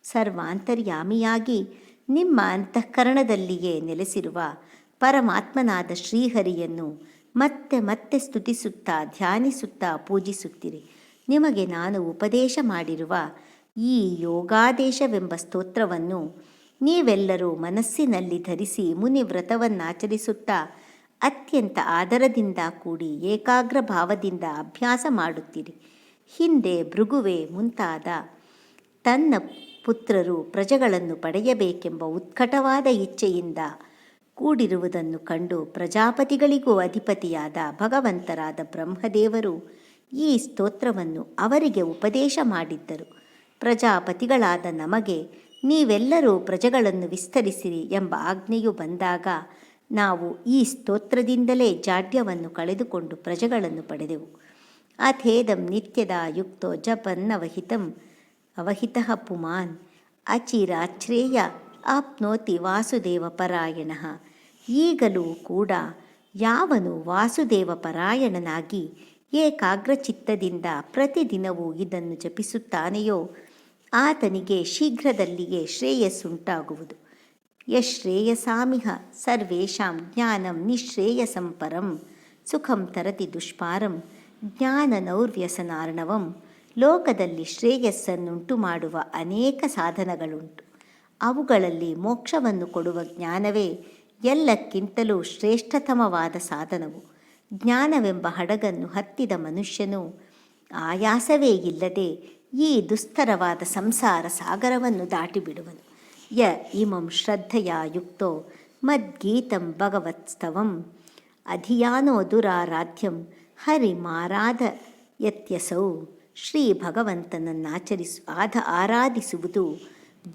ಸರ್ವಾಂತರ್ಯಾಮಿಯಾಗಿ ನಿಮ್ಮ ಅಂತಃಕರಣದಲ್ಲಿಯೇ ನೆಲೆಸಿರುವ ಪರಮಾತ್ಮನಾದ ಶ್ರೀಹರಿಯನ್ನು ಮತ್ತೆ ಮತ್ತೆ ಸ್ತುತಿಸುತ್ತಾ ಧ್ಯಾನಿಸುತ್ತಾ ಪೂಜಿಸುತ್ತಿರಿ. ನಿಮಗೆ ನಾನು ಉಪದೇಶ ಮಾಡಿರುವ ಈ ಯೋಗಾದೇಶವೆಂಬ ಸ್ತೋತ್ರವನ್ನು ನೀವೆಲ್ಲರೂ ಮನಸ್ಸಿನಲ್ಲಿ ಧರಿಸಿ ಮುನಿವ್ರತವನ್ನಾಚರಿಸುತ್ತಾ ಅತ್ಯಂತ ಆದರದಿಂದ ಕೂಡಿ ಏಕಾಗ್ರ ಭಾವದಿಂದ ಅಭ್ಯಾಸ ಮಾಡುತ್ತೀರಿ. ಹಿಂದೆ ಭೃಗುವೆ ಮುಂತಾದ ತನ್ನ ಪುತ್ರರು ಪ್ರಜೆಗಳನ್ನು ಪಡೆಯಬೇಕೆಂಬ ಉತ್ಕಟವಾದ ಇಚ್ಛೆಯಿಂದ ಕೂಡಿರುವುದನ್ನು ಕಂಡು ಪ್ರಜಾಪತಿಗಳಿಗೂ ಅಧಿಪತಿಯಾದ ಭಗವಂತರಾದ ಬ್ರಹ್ಮದೇವರು ಈ ಸ್ತೋತ್ರವನ್ನು ಅವರಿಗೆ ಉಪದೇಶ ಮಾಡಿದ್ದರು. ಪ್ರಜಾಪತಿಗಳಾದ ನಮಗೆ ನೀವೆಲ್ಲರೂ ಪ್ರಜೆಗಳನ್ನು ವಿಸ್ತರಿಸಿರಿ ಎಂಬ ಆಜ್ಞೆಯು ಬಂದಾಗ ನಾವು ಈ ಸ್ತೋತ್ರದಿಂದಲೇ ಜಾಡ್ಯವನ್ನು ಕಳೆದುಕೊಂಡು ಪ್ರಜೆಗಳನ್ನು ಪಡೆದೆವು. ಅಥೇದಂ ನಿತ್ಯದ ಯುಕ್ತೋ ಜಪನ್ನವಹಿತಂ ಅವಹಿತಃ ಪುಮಾನ್ ಅಚಿರಾಚ್ರೇಯ ಆಪ್ನೋತಿ ವಾಸುದೇವ ಪರಾಯಣಃ. ಈಗಲೂ ಕೂಡ ಯಾವನು ವಾಸುದೇವ ಪರಾಯಣನಾಗಿ ಏಕಾಗ್ರಚಿತ್ತದಿಂದ ಪ್ರತಿದಿನವೂ ಇದನ್ನು ಜಪಿಸುತ್ತಾನೆಯೋ ಆತನಿಗೆ ಶೀಘ್ರದಲ್ಲಿಯೇ ಶ್ರೇಯಸ್ಸುಂಟಾಗುವುದು. ಯಶ್ರೇಯಸಾಮಿಹ ಸರ್ವೇಷಾಂ ಜ್ಞಾನಂ ನಿಶ್ರೇಯಸಂ ಪರಂ ಸುಖಂ ತರತಿ ದುಷ್ಪಾರಂ ಜ್ಞಾನನೌರ್ವ್ಯಸನಾರ್ಣವಂ. ಲೋಕದಲ್ಲಿ ಶ್ರೇಯಸ್ಸನ್ನುಂಟು ಮಾಡುವ ಅನೇಕ ಸಾಧನಗಳುಂಟು. ಅವುಗಳಲ್ಲಿ ಮೋಕ್ಷವನ್ನು ಕೊಡುವ ಜ್ಞಾನವೇ ಎಲ್ಲಕ್ಕಿಂತಲೂ ಶ್ರೇಷ್ಠತಮವಾದ ಸಾಧನವು. ಜ್ಞಾನವೆಂಬ ಹಡಗನ್ನು ಹತ್ತಿದ ಮನುಷ್ಯನು ಆಯಾಸವೇ ಇಲ್ಲದೆ ಈ ದುಸ್ತರವಾದ ಸಂಸಾರ ಸಾಗರವನ್ನು ದಾಟಿಬಿಡುವನು. ಯ ಇಮಂ ಶ್ರದ್ಧೆಯ ಯುಕ್ತೋ ಮದ್ಗೀತಂ ಭಗವತ್ಸ್ತವಂ ಅಧಿಯಾನೋ ದುರಾರಾಧ್ಯಂ ಹರಿಮಾರಾಧಯತ್ಯಸೌ. ಶ್ರೀ ಭಗವಂತನನ್ನಾಚರಿಸು ಆರಾಧಿಸುವುದು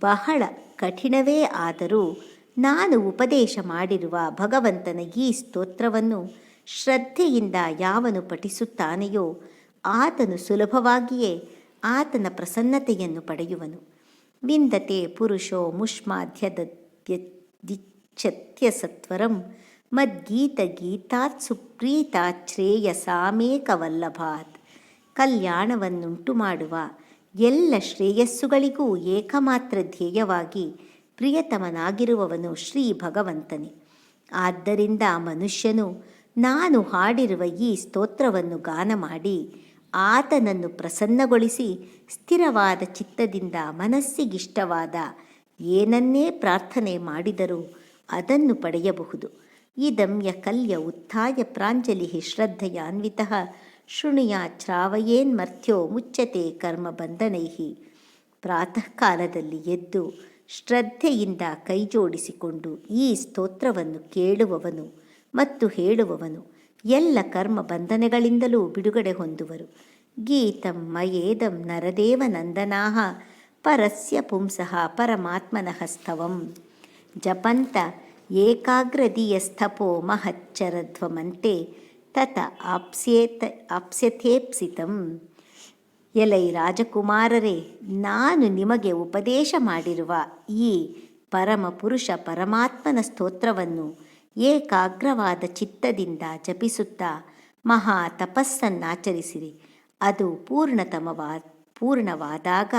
ಬಹಳ ಕಠಿಣವೇ ಆದರೂ ನಾನು ಉಪದೇಶ ಮಾಡಿರುವ ಭಗವಂತನ ಈ ಸ್ತೋತ್ರವನ್ನು ಶ್ರದ್ಧೆಯಿಂದ ಯಾವನು ಪಠಿಸುತ್ತಾನೆಯೋ ಆತನು ಸುಲಭವಾಗಿಯೇ ಆತನ ಪ್ರಸನ್ನತೆಯನ್ನು ಪಡೆಯುವನು. ವಿಂದತೆ ಪುರುಷೋ ಮುಷ್ಮಾಧ್ಯದಿಚ್ಛತ್ಯ ಸತ್ವರಂ ಮದ್ಗೀತಾತ್ ಸುಪ್ರೀತಾತ್ ಶ್ರೇಯಸಾಮೇಕವಲ್ಲಭಾತ್. ಕಲ್ಯಾಣವನ್ನುಂಟು ಮಾಡುವ ಎಲ್ಲ ಶ್ರೇಯಸ್ಸುಗಳಿಗೂ ಏಕಮಾತ್ರ ಧ್ಯೇಯವಾಗಿ ಪ್ರಿಯತಮನಾಗಿರುವವನು ಶ್ರೀ ಭಗವಂತನೇ. ಆದ್ದರಿಂದ ಮನುಷ್ಯನು ನಾನು ಹಾಡಿರುವ ಈ ಸ್ತೋತ್ರವನ್ನು ಗಾನ ಮಾಡಿ ಆತನನ್ನು ಪ್ರಸನ್ನಗೊಳಿಸಿ ಸ್ಥಿರವಾದ ಚಿತ್ತದಿಂದ ಮನಸ್ಸಿಗಿಷ್ಟವಾದ ಏನನ್ನೇ ಪ್ರಾರ್ಥನೆ ಮಾಡಿದರೂ ಅದನ್ನು ಪಡೆಯಬಹುದು. ಇದಂ ಯ ಕಲ್ಯ ಉತ್ಥಾಯ ಪ್ರಾಂಜಲಿ ಶ್ರದ್ಧೆಯಾನ್ವಿತಃ ಶೃಣುಯಾತ್ ಶ್ರಾವಯೇನ್ಮರ್ಥ್ಯೋ ಮುಚ್ಚತೆ ಕರ್ಮಬಂಧನೈ. ಪ್ರಾತಃ ಕಾಲದಲ್ಲಿ ಎದ್ದು ಶ್ರದ್ಧೆಯಿಂದ ಕೈಜೋಡಿಸಿಕೊಂಡು ಈ ಸ್ತೋತ್ರವನ್ನು ಕೇಳುವವನು ಮತ್ತು ಹೇಳುವವನು ಎಲ್ಲ ಕರ್ಮ ಬಂಧನಗಳಿಂದಲೂ ಬಿಡುಗಡೆ ಹೊಂದುವರು. ಗೀತಂ ಮಯೇದಂ ನರದೇವ ನಂದನಾಃ ಪರಸ್ಯ ಪುಂಸಃ ಪರಮಾತ್ಮನಃ ಸ್ತವಂ ಜಪಂತ ಏಕಾಗ್ರದಿಯಸ್ಥಪೋ ಮಹಚ್ಚರಧ್ವಮಂತೆ ತತ ಆಪ್ಸ್ಯಥೇಪ್ಸಿತಂ. ಎಲೈ ರಾಜಕುಮಾರರೇ, ನಾನು ನಿಮಗೆ ಉಪದೇಶ ಮಾಡಿರುವ ಈ ಪರಮಪುರುಷ ಪರಮಾತ್ಮನ ಸ್ತೋತ್ರವನ್ನು ಏಕಾಗ್ರವಾದ ಚಿತ್ತದಿಂದ ಜಪಿಸುತ್ತಾ ಮಹಾ ತಪಸ್ಸನ್ನಾಚರಿಸಿರಿ. ಅದು ಪೂರ್ಣವಾದಾಗ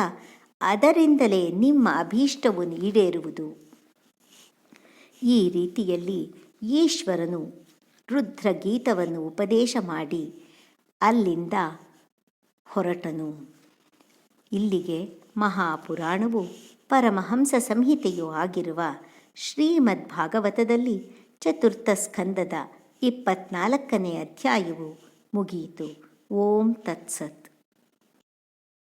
ಅದರಿಂದಲೇ ನಿಮ್ಮ ಅಭೀಷ್ಟವು ಈಡೇರುವುದು. ಈ ರೀತಿಯಲ್ಲಿ ಈಶ್ವರನು ರುದ್ರಗೀತವನ್ನು ಉಪದೇಶ ಮಾಡಿ ಅಲ್ಲಿಂದ ಹೊರಟನು. ಇಲ್ಲಿಗೆ ಮಹಾಪುರಾಣವು ಪರಮಹಂಸ ಸಂಹಿತೆಯೂ ಆಗಿರುವ ಶ್ರೀಮದ್ ಭಾಗವತದಲ್ಲಿ ಚತುರ್ಥ ಸ್ಕಂದದ 24ನೇ ಅಧ್ಯಾಯವು ಮುಗಿಯಿತು. ಓಂ ತತ್ಸತ್.